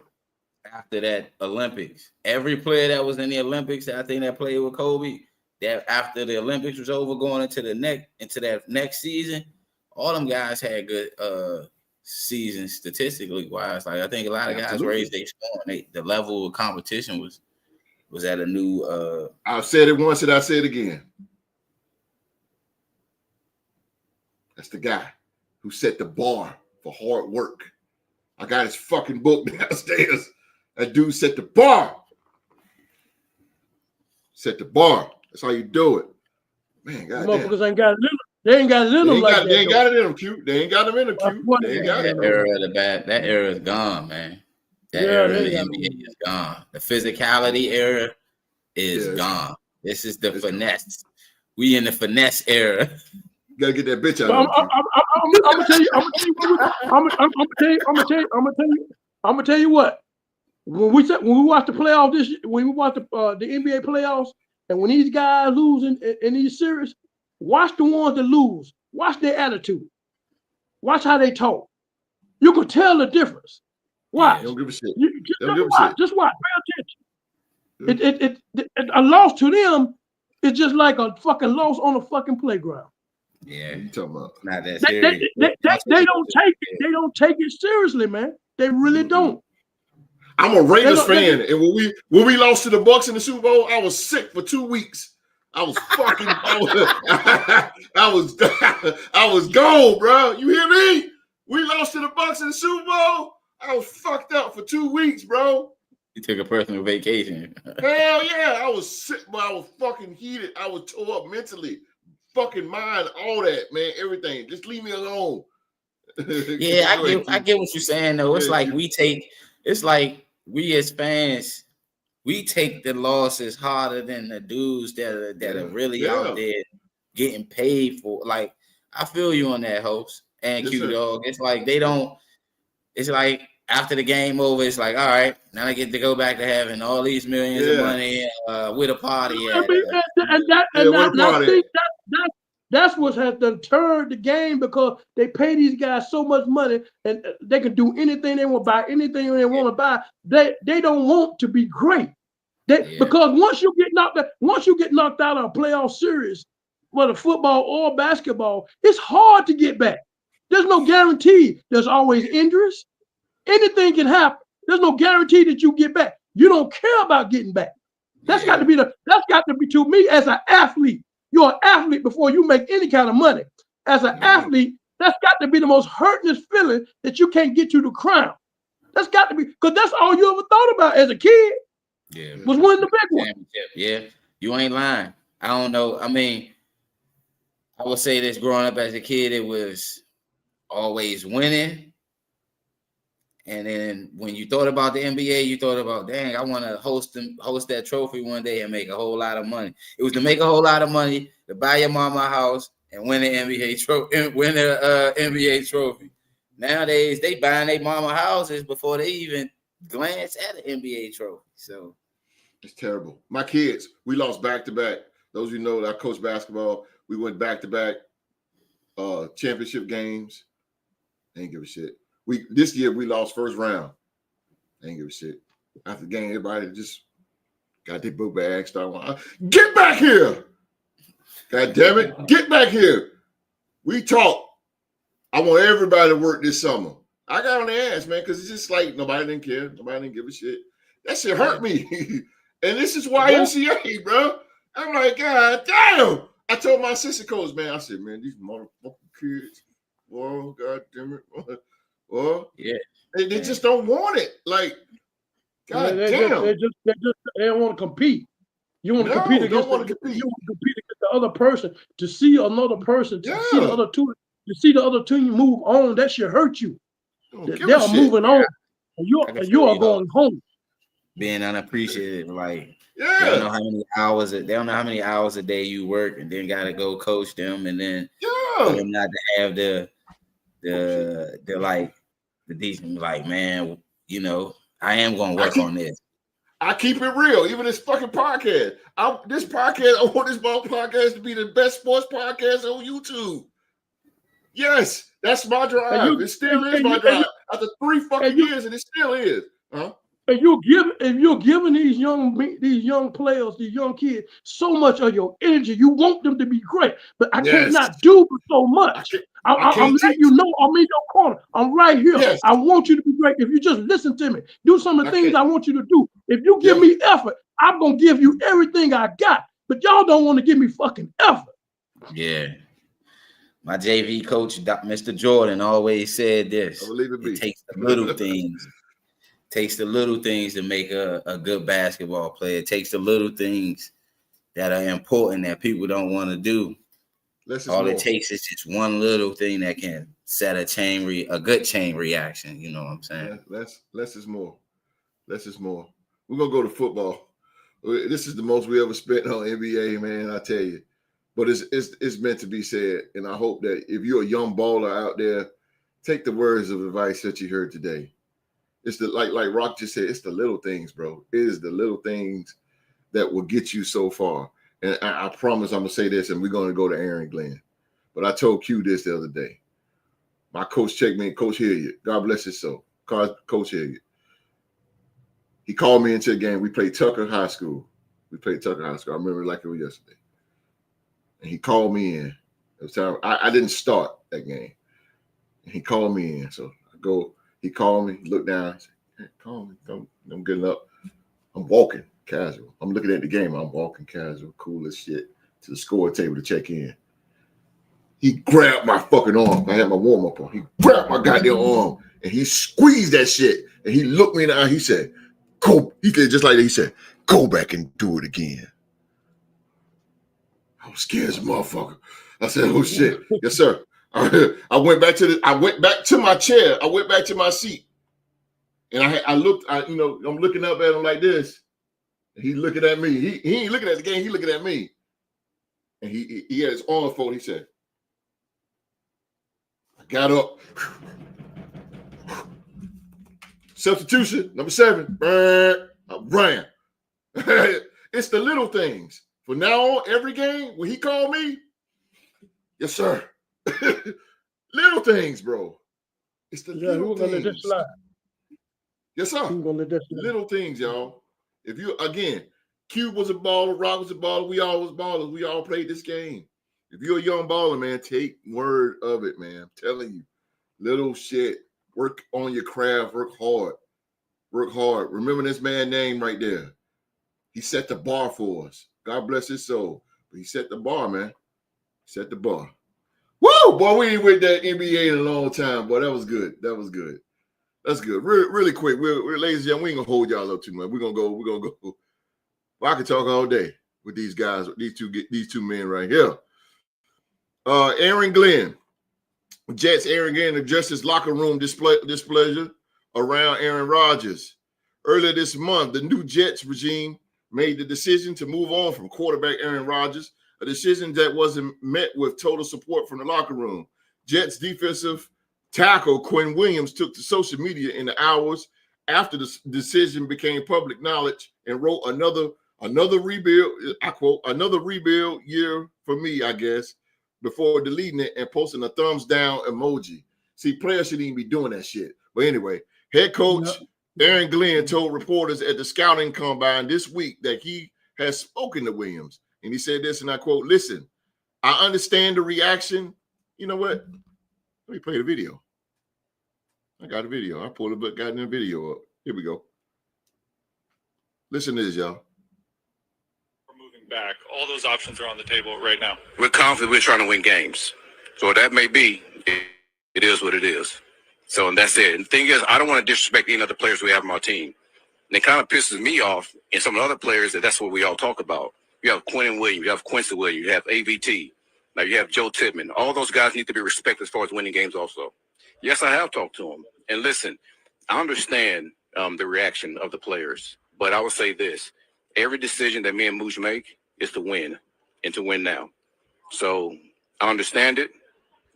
after that Olympics. Every player that was in the Olympics, I think that played with Kobe, that after the Olympics was over, going into that next season, all them guys had good seasons statistically wise. Like I think a lot of guys raised their scoring. The level of competition was at a new. I've said it once and I say it again. That's the guy who set the bar for hard work. I got his fucking book downstairs. That dude set the bar. Set the bar. That's how you do it. Man, goddamn. Motherfuckers ain't got it in them. They ain't got it in them like that. They ain't got it in them, cute. They ain't got them in them, cute. They ain't got it. That era is gone, man. That era of the NBA is gone. The physicality era is gone. This is the finesse. We in the finesse era. You gotta get that bitch out. I'm gonna tell you what. When we watch the playoffs when we watch the NBA playoffs, and when these guys lose in these series, watch the ones that lose. Watch their attitude. Watch how they talk. You can tell the difference. Watch. They don't give a shit. Just watch. Pay attention. A loss to them is just like a fucking loss on a fucking playground. Yeah, you talking about not that serious. They don't take it seriously, man. They really don't. I'm a Raiders fan, and when we lost to the Bucs in the Super Bowl, I was sick for 2 weeks. I was fucking, I was gone, bro. You hear me? We lost to the Bucs in the Super Bowl. I was fucked up for 2 weeks, bro. You took a personal vacation. Hell yeah, I was sick, but I was fucking heated. I was tore up mentally, fucking mind, all that, man, everything. Just leave me alone. Yeah, I get what you're saying though. It's like we as fans, we take the losses harder than the dudes that are really out there getting paid for. Like, I feel you on that, host and Q Dog. It's like they don't. It's like after the game over, it's like, all right, now I get to go back to having all these millions of money with a party. That's what has deterred the game, because they pay these guys so much money and they can do anything they want, buy anything they want to buy. They don't want to be great. Because once you get knocked out of a playoff series, whether football or basketball, it's hard to get back. There's no guarantee. There's always injuries. Anything can happen. There's no guarantee that you get back. You don't care about getting back. That's got to be to me as an athlete. You're an athlete before you make any kind of money. As an athlete, that's got to be the most hurtingest feeling, that you can't get to the crown. That's got to be, because that's all you ever thought about as a kid. Yeah, was winning the big one. Yeah, you ain't lying. I don't know. I mean, I would say this: growing up as a kid, it was always winning. And then when you thought about the NBA, you thought about, dang, I want to host that trophy one day and make a whole lot of money. It was to make a whole lot of money, to buy your mama a house and win an NBA trophy. Nowadays, they buying their mama houses before they even glance at an NBA trophy. So it's terrible. My kids, we lost back-to-back. Those of you know that I coach basketball. We went back-to-back championship games. They ain't give a shit. This year we lost first round. They ain't give a shit. After the game, everybody just got their book bag, started, get back here. God damn it, get back here. We talk. I want everybody to work this summer. I got on their ass, man, because it's just like nobody didn't care. Nobody didn't give a shit. That shit hurt me. And this is YMCA, bro. I'm like, God damn. I told my assistant coach, man, I said, man, these motherfucking kids, oh, God damn it. Well, yeah, they just don't want it. Like, God damn. They don't want to compete. You want to compete against the other person, to see another person, to see the other team move on. That should hurt you. They are moving on. And you are going home. Being unappreciated, like they don't know how many hours a day you work, and then gotta go coach them, and then for them not to have the decent, like, man, you know, I am gonna work on this. I keep it real, even this fucking podcast. I want this podcast to be the best sports podcast on YouTube. Yes, that's my drive. It still is my drive. After 3 fucking years, and it still is. Huh? And you're giving these young players, these young kids, so much of your energy. You want them to be great, but I cannot do so much. I'm letting you know I'm in your corner. I'm right here. Yes. I want you to be great. If you just listen to me, do some of the things I want you to do. If you give me effort, I'm gonna give you everything I got. But y'all don't want to give me fucking effort. Yeah. My JV coach, Mr. Jordan, always said this. It takes the little things. Takes the little things to make a good basketball player. It takes the little things that are important that people don't want to do. All it takes is just one little thing that can set a good chain reaction. You know what I'm saying? Less is more. Less is more. We're gonna go to football. This is the most we ever spent on NBA, man. I tell you. But it's meant to be said, and I hope that if you're a young baller out there, take the words of advice that you heard today. It's like Rock just said, it's the little things, bro. It is the little things that will get you so far. And I promise I'm going to say this, and we're going to go to Aaron Glenn. But I told Q this the other day. My coach checked me, Coach Hilliard. God bless his soul. Coach Hilliard. He called me into a game. We played Tucker High School. I remember it like it was yesterday. And he called me in. It was time. I didn't start that game. And he called me in. So I go. He called me, looked down, said, hey, call me. I'm getting up. I'm walking casual. I'm looking at the game. I'm walking casual, cool as shit, to the score table to check in. He grabbed my fucking arm. I had my warm up on. He grabbed my goddamn arm and he squeezed that shit. And he looked me in the eye. He said, go. He did just like that. He said, go back and do it again. I was scared as a motherfucker. I said, oh shit. Yes, sir. I went back to my chair. I went back to my seat. And I'm looking up at him like this. And he's looking at me. He ain't looking at the game, he looking at me. And he had his arm folded. He said, I got up. Substitution, number 7. I ran. It's the little things. From now on, every game, when he called me, yes, sir. Little things, bro. It's the little things. Let that slide. Yes, sir. Let that slide. Little things, y'all. If you, again, Cube was a baller, Rock was a baller, we all was ballers. We all played this game. If you're a young baller, man, take word of it, man. I'm telling you. Little shit. Work on your craft. Work hard. Work hard. Remember this man's name right there. He set the bar for us. God bless his soul. But he set the bar, man. Set the bar. Woo! Boy, we ain't with that NBA in a long time. Boy, that was good. That was good. That's good. Really quick. We're ladies and gentlemen, we ain't gonna hold y'all up too much. We're gonna go. Well, I can talk all day with these guys, these two men right here. Aaron Glenn. Jets Aaron Glenn addressed his locker room displeasure around Aaron Rodgers. Earlier this month, the new Jets regime made the decision to move on from quarterback Aaron Rodgers, a decision that wasn't met with total support from the locker room. Jets defensive tackle Quinn Williams took to social media in the hours after the decision became public knowledge and wrote another rebuild, I quote, another rebuild year for me, I guess, before deleting it and posting a thumbs down emoji. See, players shouldn't even be doing that shit. But anyway, head coach Aaron Glenn told reporters at the scouting combine this week that he has spoken to Williams. And he said this, and I quote, listen, I understand the reaction. You know what? Let me play the video. I got a video. I pulled it, but got the video up. Here we go. Listen to this, y'all. We're moving back. All those options are on the table right now. We're confident we're trying to win games. So that may be, it is what it is. So and that's it. And the thing is, I don't want to disrespect any other players we have on our team. And it kind of pisses me off and some of the other players that's what we all talk about. You have Quentin Williams, you have Quincy Williams, you have AVT. Now you have Joe Tippmann. All those guys need to be respected as far as winning games also. Yes, I have talked to them. And listen, I understand the reaction of the players. But I would say this. Every decision that me and Mooch make is to win and to win now. So I understand it.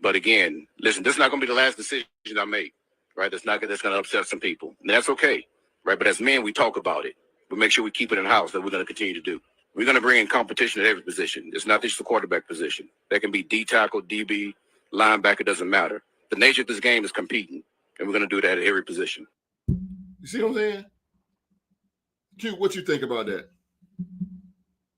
But again, listen, this is not going to be the last decision I make, right? That's going to upset some people. And that's okay, right? But as men, we talk about it. We make sure we keep it in house that we're going to continue to do. We're going to bring in competition at every position. It's not just the quarterback position. That can be D tackle, DB, linebacker, doesn't matter. The nature of this game is competing, and we're going to do that at every position. You see what I'm saying? Q, what you think about that?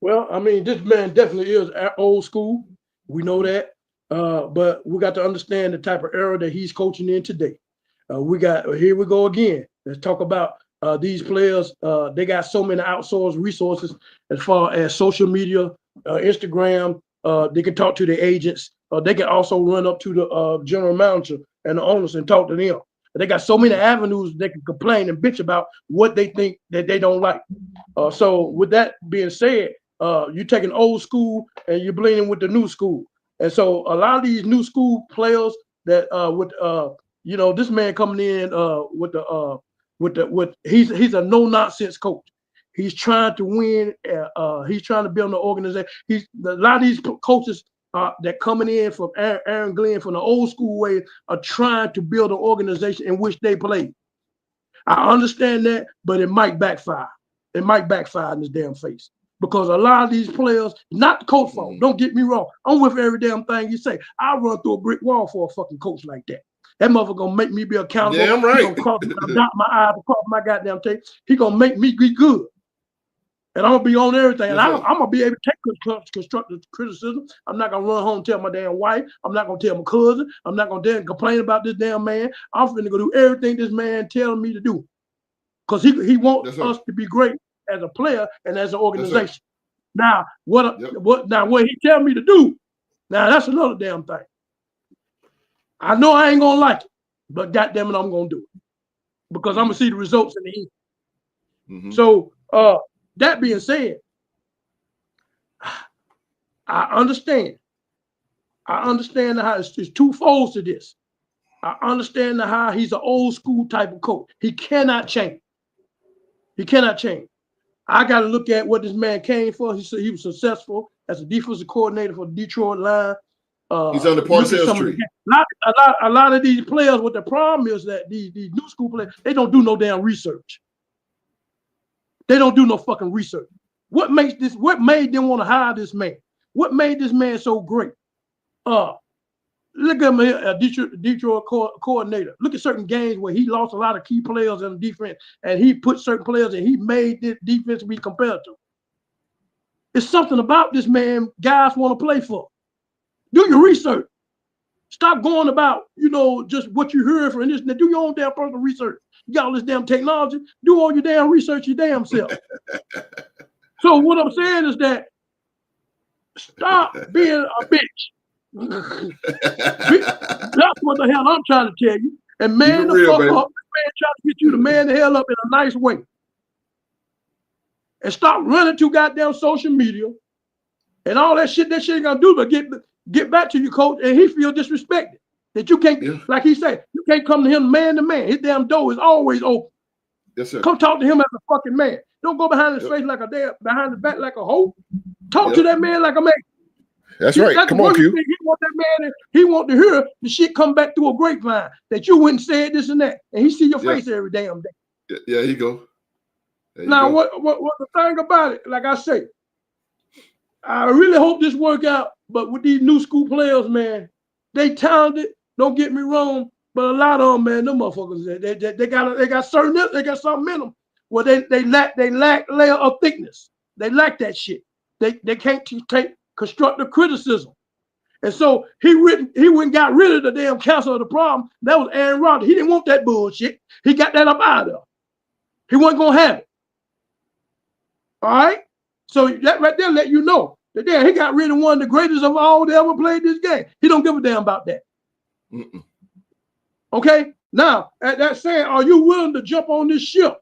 Well, I mean, this man definitely is old school. We know that. But we got to understand the type of era that he's coaching in today. Here we go again. Let's talk about these players. They got so many outsourced resources as far as social media, Instagram. They can talk to the agents. They can also run up to the general manager and the owners and talk to them. They got so many avenues they can complain and bitch about what they think that they don't like. So with that being said, you're taking old school and you're blending with the new school. And so a lot of these new school players that this man coming in he's a no nonsense coach. He's trying to win. He's trying to build an organization. A lot of these coaches that coming in from Aaron Glenn from the old school way are trying to build an organization in which they play. I understand that, but it might backfire. It might backfire in this damn face. Because a lot of these players, not the coach fault, don't get me wrong. I'm with every damn thing you say. I'll run through a brick wall for a fucking coach like that. That motherfucker gonna make me be accountable. Damn right. He gonna dot my eyes, cross my goddamn tape. He gonna make me be good. And I'm gonna be on everything. And Yes, I'm gonna be able to take constructive criticism. I'm not gonna run home and tell my damn wife. I'm not gonna tell my cousin. I'm not gonna damn complain about this damn man. I'm finna go do everything this man telling me to do. Because he wants us to be great as a player and as an organization. Now, what he tell me to do, now that's another damn thing. I know I ain't gonna like it, but goddamn it, I'm gonna do it. Because I'm gonna see the results in the end. Mm-hmm. So that being said, I understand how it's two folds to this. I understand how he's an old school type of coach. He cannot change. I got to look at what this man came for. He said he was successful as a defensive coordinator for the Detroit Lions. He's on the Parcells tree. A lot of these players, what the problem is that these new school players, they don't do no damn research. They don't do no fucking research. What made them want to hire this man? What made this man so great? Look at him here, a Detroit coordinator. Look at certain games where he lost a lot of key players in the defense, and he put certain players and he made this defense be competitive. It's something about this man guys want to play for. Do your research. Stop going about, just what you heard from this. Do your own damn personal research. You got all this damn technology. Do all your damn research your damn self. So what I'm saying is that stop being a bitch. That's what the hell I'm trying to tell you. And man the fuck up. Man trying to get you to man the hell up in a nice way. And stop running to goddamn social media and all that shit ain't gonna do but get back to your coach, and he feel disrespected. That you can't, like he said, you can't come to him man to man. His damn door is always open. Yes, sir. Come talk to him as a fucking man. Don't go behind his face like a damn, behind his back like a hoe. Talk to that man like a man. That's right. Come on, Q. He want that man, he want to hear the shit come back through a grapevine that you went and said this and that, and he see your face every damn day. Yeah, you go. Now, what the thing about it, like I say, I really hope this work out. But with these new school players, man, they talented. Don't get me wrong, but a lot of them, man, them motherfuckers, they got something in them. Well, they lack layer of thickness. They lack that shit. They can't take constructive criticism. And so he went and got rid of the damn cancer of the problem. That was Aaron Rodgers. He didn't want that bullshit. He got that up out of there. He wasn't gonna have it. All right. So that right there let you know that he got rid of one of the greatest of all that ever played this game. He don't give a damn about that. Mm-mm. Okay. Now, at that saying, are you willing to jump on this ship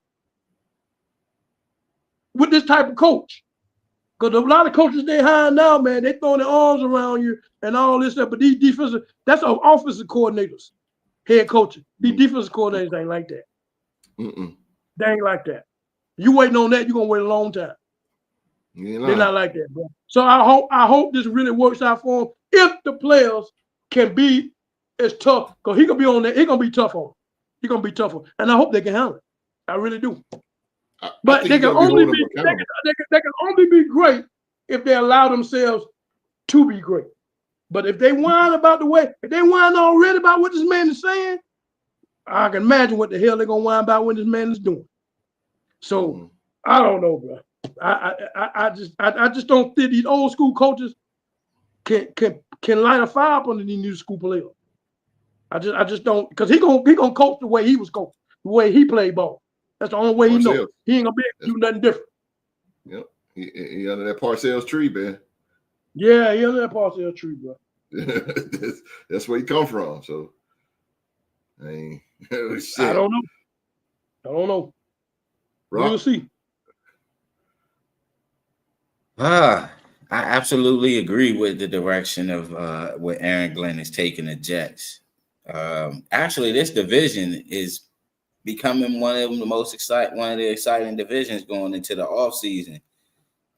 with this type of coach? Because a lot of coaches they hire now, man, they throwing their arms around you and all this stuff. But these defensive, that's offensive coordinators, head coaches. These defensive coordinators ain't like that. Mm-mm. They ain't like that. You waiting on that, you're gonna wait a long time. They're not like that, bro. So I hope this really works out for him. If the players can be as tough, because he gonna be on there, he gonna be tough on them. He gonna be tough on them. And I hope they can handle it. I really do. But they can only be great if they allow themselves to be great. But if they whine about if they whine already about what this man is saying, I can imagine what the hell they're gonna whine about what this man is doing. So I don't know, bro. I just don't think these old school coaches can light a fire up under these new school players. I just don't, because he gonna coach the way he was coached, the way he played ball. That's the only way he knows. He ain't gonna be able to do nothing different. Yep. He under that Parcells tree, man. Yeah, he under that Parcells tree, bro. That's where he come from. So I don't know. We'll see. I absolutely agree with the direction of what Aaron Glenn is taking the Jets. Actually, this division is becoming one of the exciting divisions going into the offseason.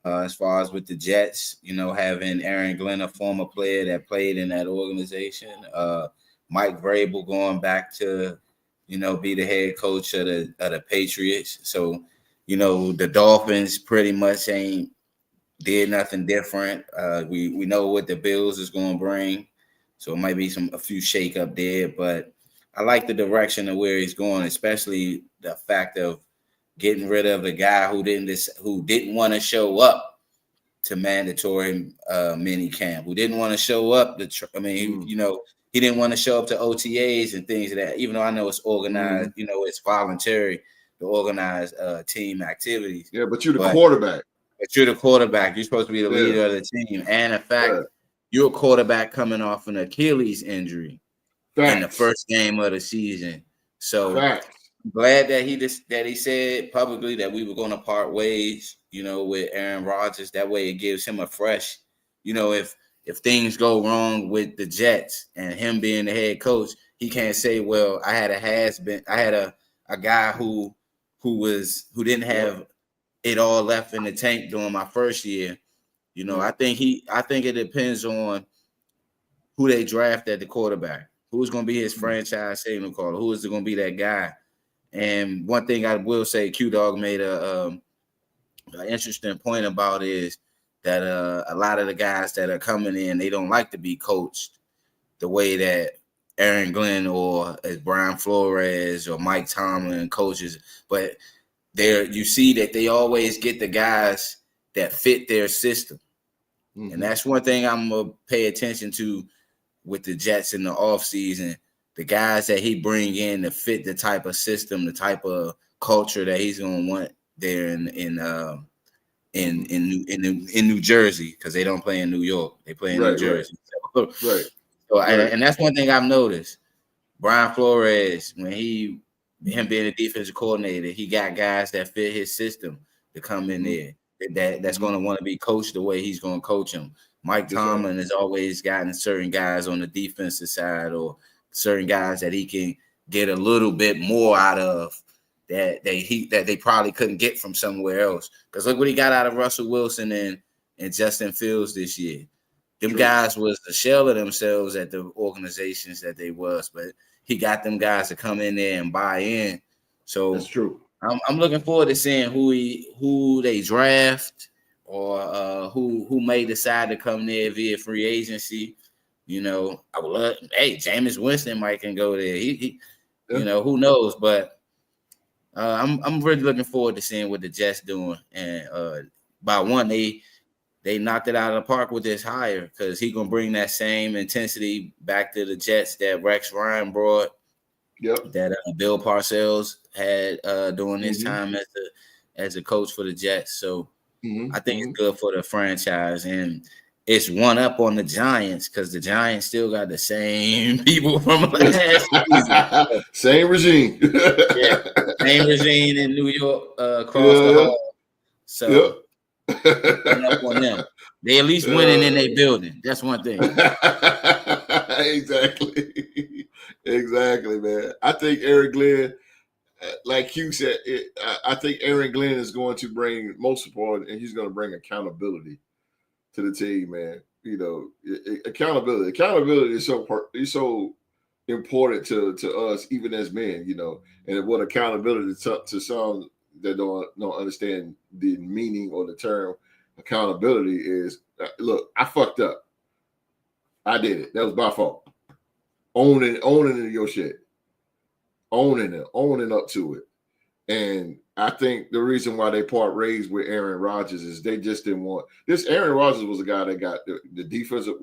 As far as with the Jets, having Aaron Glenn, a former player that played in that organization, Mike Vrabel going back to, be the head coach of the Patriots. So, the Dolphins pretty much ain't did nothing different. We know what the Bills is going to bring, so it might be a few shake up there. But I like the direction of where he's going, especially the fact of getting rid of a guy who didn't want to show up to mandatory mini camp, who didn't want to show up he didn't want to show up to OTAs and things of that. Even though I know it's organized, it's voluntary to organize team activities. Yeah, but you're the quarterback. But you're the quarterback. You're supposed to be the leader of the team. And in fact, you're a quarterback coming off an Achilles injury in the first game of the season. So I'm glad that he said publicly that we were going to part ways, with Aaron Rodgers. That way it gives him a fresh, if things go wrong with the Jets and him being the head coach, he can't say, well, I had a guy who didn't have it all left in the tank during my first year. I think it depends on who they draft at the quarterback. Who's going to be his franchise signal caller? Who is going to be that guy? And one thing I will say, Q-Dog made an interesting point about is that a lot of the guys that are coming in, they don't like to be coached the way that Aaron Glenn or as Brian Flores or Mike Tomlin coaches. But you see that they always get the guys that fit their system. Mm-hmm. And that's one thing I'm going to pay attention to with the Jets in the offseason. The guys that he bring in to fit the type of system, the type of culture that he's going to want there in New Jersey, because they don't play in New York. They play in New Jersey. Right. So, and that's one thing I've noticed. Brian Flores, when him being a defensive coordinator, he got guys that fit his system to come in there. That's going to want to be coached the way he's going to coach them. Mike Tomlin has always gotten certain guys on the defensive side or certain guys that he can get a little bit more out of that they probably couldn't get from somewhere else. Because look what he got out of Russell Wilson and Justin Fields this year. Them guys was the shell of themselves at the organizations that they was, but he got them guys to come in there and buy in. So that's true. I'm looking forward to seeing who they draft or who may decide to come there via free agency. I would love. Hey, Jameis Winston might can go there. He who knows? But I'm really looking forward to seeing what the Jets doing. And by one, they knocked it out of the park with this hire because he gonna bring that same intensity back to the Jets that Rex Ryan brought. Yep. That Bill Parcells had during his time as a coach for the Jets. So I think it's good for the franchise, and it's one up on the Giants because the Giants still got the same people from last season. Same regime. Same regime in New York across the hall. So one up on them. They at least winning in their building. That's one thing. Exactly, man. I think Aaron Glenn, like Hugh said, I think Aaron Glenn is going to bring most important, and he's going to bring accountability to the team, man. Accountability. Accountability is so important to us, even as men. And what accountability to some that don't understand the meaning or the term accountability is. Look, I fucked up. I did it. That was my fault. Owning your shit. Owning up to it. And I think the reason why they part ways with Aaron Rodgers is they just didn't want this. Aaron Rodgers was a guy that got the defensive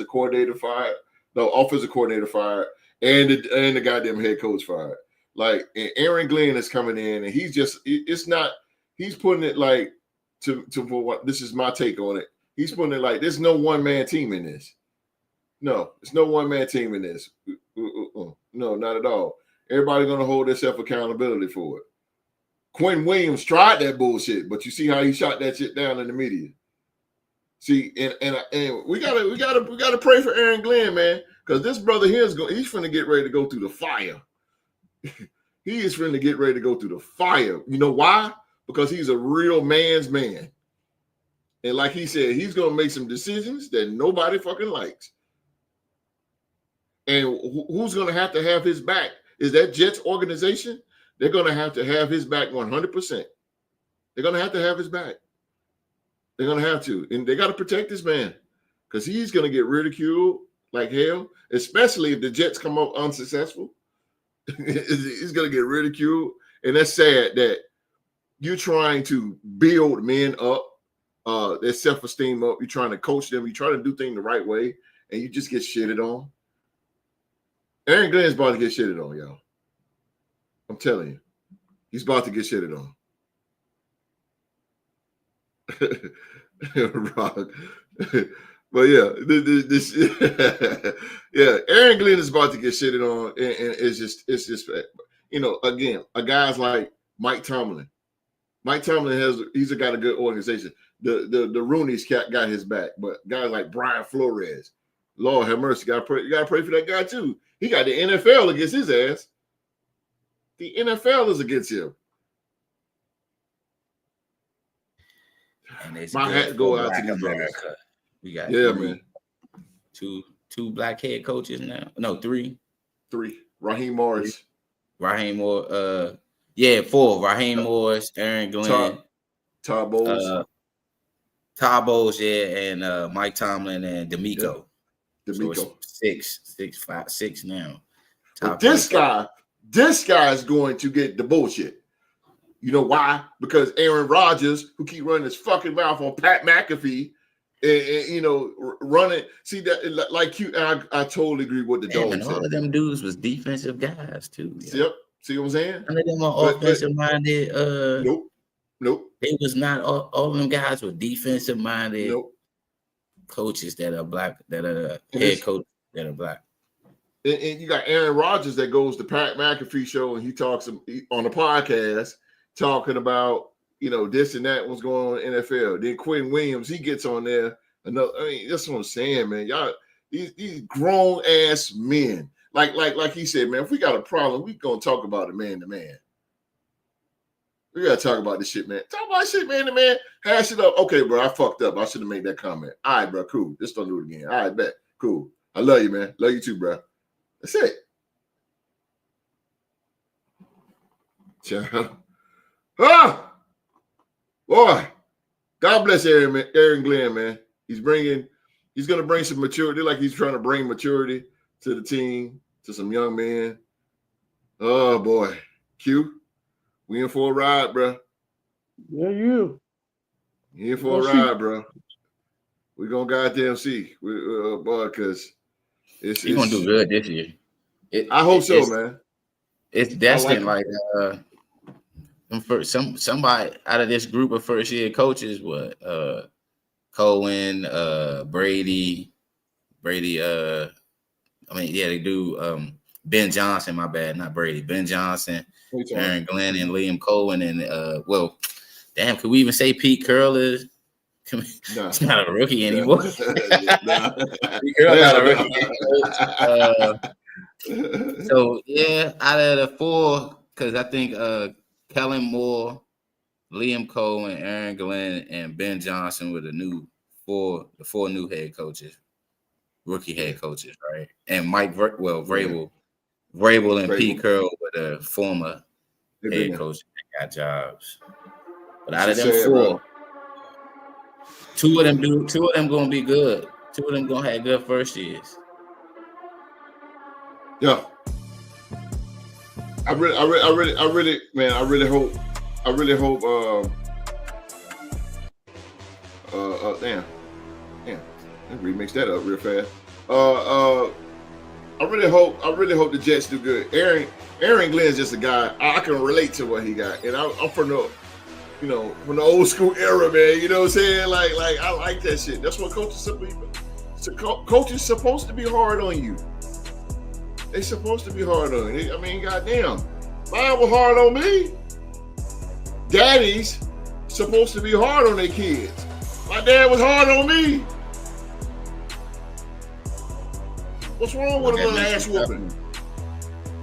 coordinator fired, offensive coordinator fired, and the goddamn head coach fired. Like, and Aaron Glenn is coming in, and he's putting it like to what this is my take on it. He's putting it like there's no one-man team in this. No, it's no one-man team in this. No, not at all. Everybody's going to hold themselves accountability for it. Quinn Williams tried that bullshit, but you see how he shot that shit down in the media. See, and we gotta pray for Aaron Glenn, man, because this brother here he's finna get ready to go through the fire. He is finna get ready to go through the fire. You know why? Because he's a real man's man. And like he said, he's gonna make some decisions that nobody fucking likes. And who's going to have his back? Is that Jets organization? They're going to have his back 100%. They're going to have his back. They're going to have to. And they got to protect this man because he's going to get ridiculed like hell, especially if the Jets come up unsuccessful. He's going to get ridiculed. And that's sad that you're trying to build men up, their self-esteem up. You're trying to coach them. You're trying to do things the right way, and you just get shitted on. Aaron Glenn's about to get shitted on, y'all. I'm telling you. He's about to get shitted on. Rock. But yeah, this yeah, Aaron Glenn is about to get shitted on, and it's just again, a guy's like Mike Tomlin. Mike Tomlin he's got a good organization. The Rooney's got his back, but guys like Brian Flores, Lord have mercy, you gotta pray for that guy too. He got the NFL against his ass. The NFL is against him. And my hat go out to these brothers. We got man. Two black head coaches now. No, three. Raheem Morris. Raheem Morris. Four. Raheem Morris, Aaron Glenn, Todd Bowles. Todd Bowles, and Mike Tomlin and D'Amico. So six now. But this guy is going to get the bullshit. You know why? Because Aaron Rodgers, who keep running his fucking mouth on Pat McAfee, and running. See that, like you, I totally agree with the dog. And all of them dudes was defensive guys too. Yeah. Yep. See what I'm saying? None of them are offensive minded. Nope. They was not all of them guys were defensive minded. Nope. Coaches that are black, that are head coaches that are black. And you got Aaron Rodgers that goes to Pat McAfee show, and he talks on the podcast talking about this and that, what's going on in the NFL. Then Quinn Williams, he gets on there. That's what I'm saying, man. Y'all, these grown ass men, like he said, man. If we got a problem, we gonna talk about it man to man. We gotta talk about this shit, man. Talk about shit, man to man. Hash it up. Okay, bro, I fucked up. I should have made that comment. All right, bro, cool. Just don't do it again. All right, bet. Cool. I love you, man. Love you too, bro. That's it. Ciao. Boy, God bless Aaron Glenn, man. He's going to bring some maturity, like he's trying to bring maturity to the team, to some young men. Oh boy, Q, we in for a ride, bro. Yeah, you in for a ride, bro. We gonna goddamn see, boy, because he's gonna do good this year. I hope so, man. It's destined, somebody out of this group of first year coaches, Cohen, Brady, they do Ben Johnson, my bad, not Brady, Ben Johnson, Aaron Glenn, and Liam Cohen, and could we even say Pete Carroll is? He's not a rookie anymore. Pete Carroll's not a rookie. So yeah, out of the four, because I think Kellen Moore, Liam Cohen, Aaron Glenn, and Ben Johnson were the four new head coaches, rookie head coaches, right? And Vrabel and Pete Carroll were the former head coaches that got jobs. But out of them four, two of them gonna be good. Two of them gonna have good first years. Yeah. I really hope. Damn. Let me remix that up real fast. I really hope the Jets do good. Aaron Glenn's just a guy I can relate to what he got, and I'm from the old school era, man. You know what I'm saying? Like I like that shit. That's what coaches supposed to be hard on you. They supposed to be hard on you. I mean, goddamn, mine was hard on me. Daddies supposed to be hard on their kids. My dad was hard on me. What's wrong with a little ass whooping?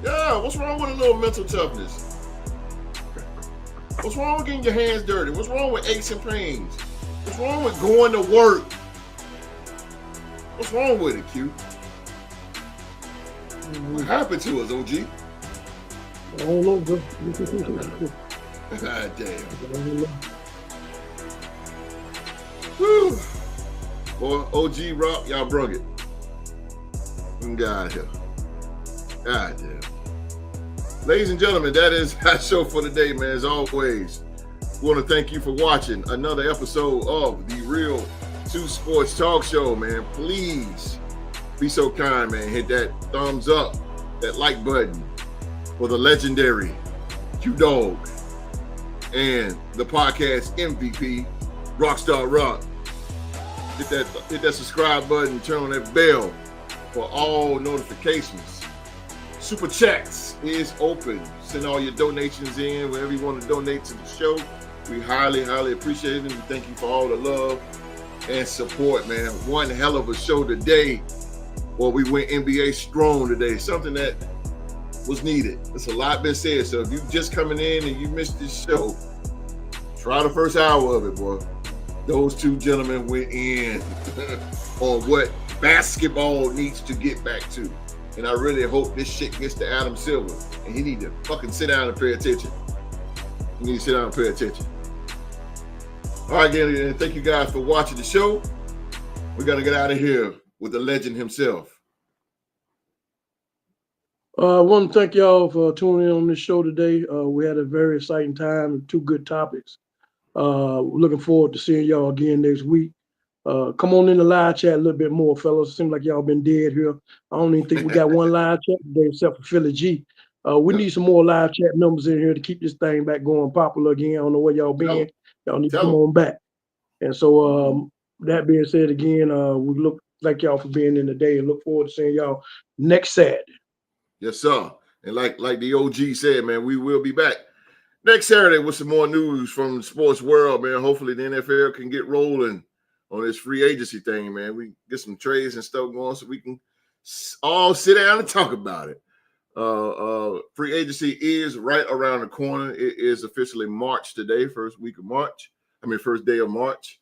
Yeah, what's wrong with a little mental toughness? What's wrong with getting your hands dirty? What's wrong with aches and pains? What's wrong with going to work? What's wrong with it, Q? What happened to us, OG? I don't know, bro. God damn. Whew. Boy, OG Rock, y'all brung it. God here. God damn. Ladies and gentlemen, that is our show for today, man. As always, We want to thank you for watching another episode of the Real 2 Sports Talk Show, man. Please be so kind, man. Hit that thumbs up, that like button for the legendary Q-Dog and the podcast MVP, Rockstar Rock. Hit that subscribe button, turn on that bell for all notifications. Super Chats is open. Send all your donations in wherever you want to donate to the show. We highly, highly appreciate it. And we thank you for all the love and support, man. One hell of a show today. Well, we went NBA strong today. Something that was needed. It's a lot been said. So if you just coming in and you missed this show, try the first hour of it, boy. Those two gentlemen went in on what basketball needs to get back to. And I really hope this shit gets to Adam Silver. And he need to fucking sit down and pay attention. You need to sit down and pay attention. All right, again, thank you guys for watching the show. We got to get out of here with the legend himself. I want to thank y'all for tuning in on this show today. We had a very exciting time and 2 good topics. Looking forward to seeing y'all again next week. Come on in the live chat a little bit more, fellas. Seems like y'all been dead here. I don't even think we got one live chat today except for Philly G. We need some more live chat numbers in here to keep this thing back going popular again. I don't know where y'all been. Y'all need to come on back. And so that being said again, we look like y'all for being in today and look forward to seeing y'all next Saturday. Yes, sir. And like the OG said, man, we will be back next Saturday with some more news from the sports world, man. Hopefully the NFL can get rolling on this free agency thing, man. We get some trades and stuff going so we can all sit down and talk about it. Free agency is right around the corner. It is officially March today, first day of March.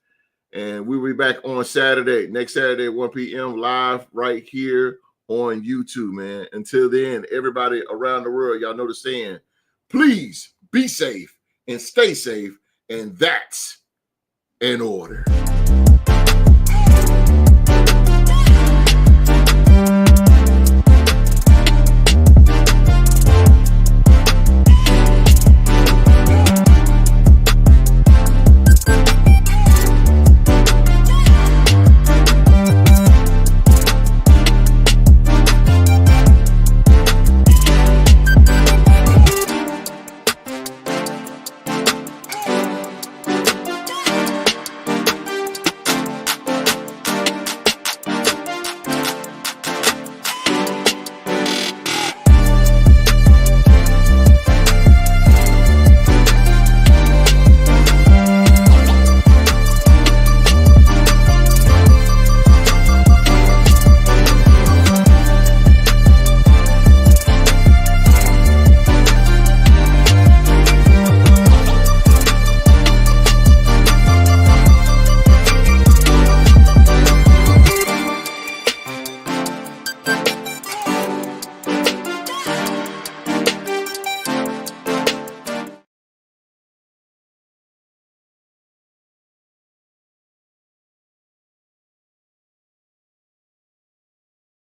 And we'll be back on Saturday, next Saturday at 1 p.m. live right here on YouTube, man. Until then, everybody around the world, y'all know the saying, please be safe and stay safe. And that's in order.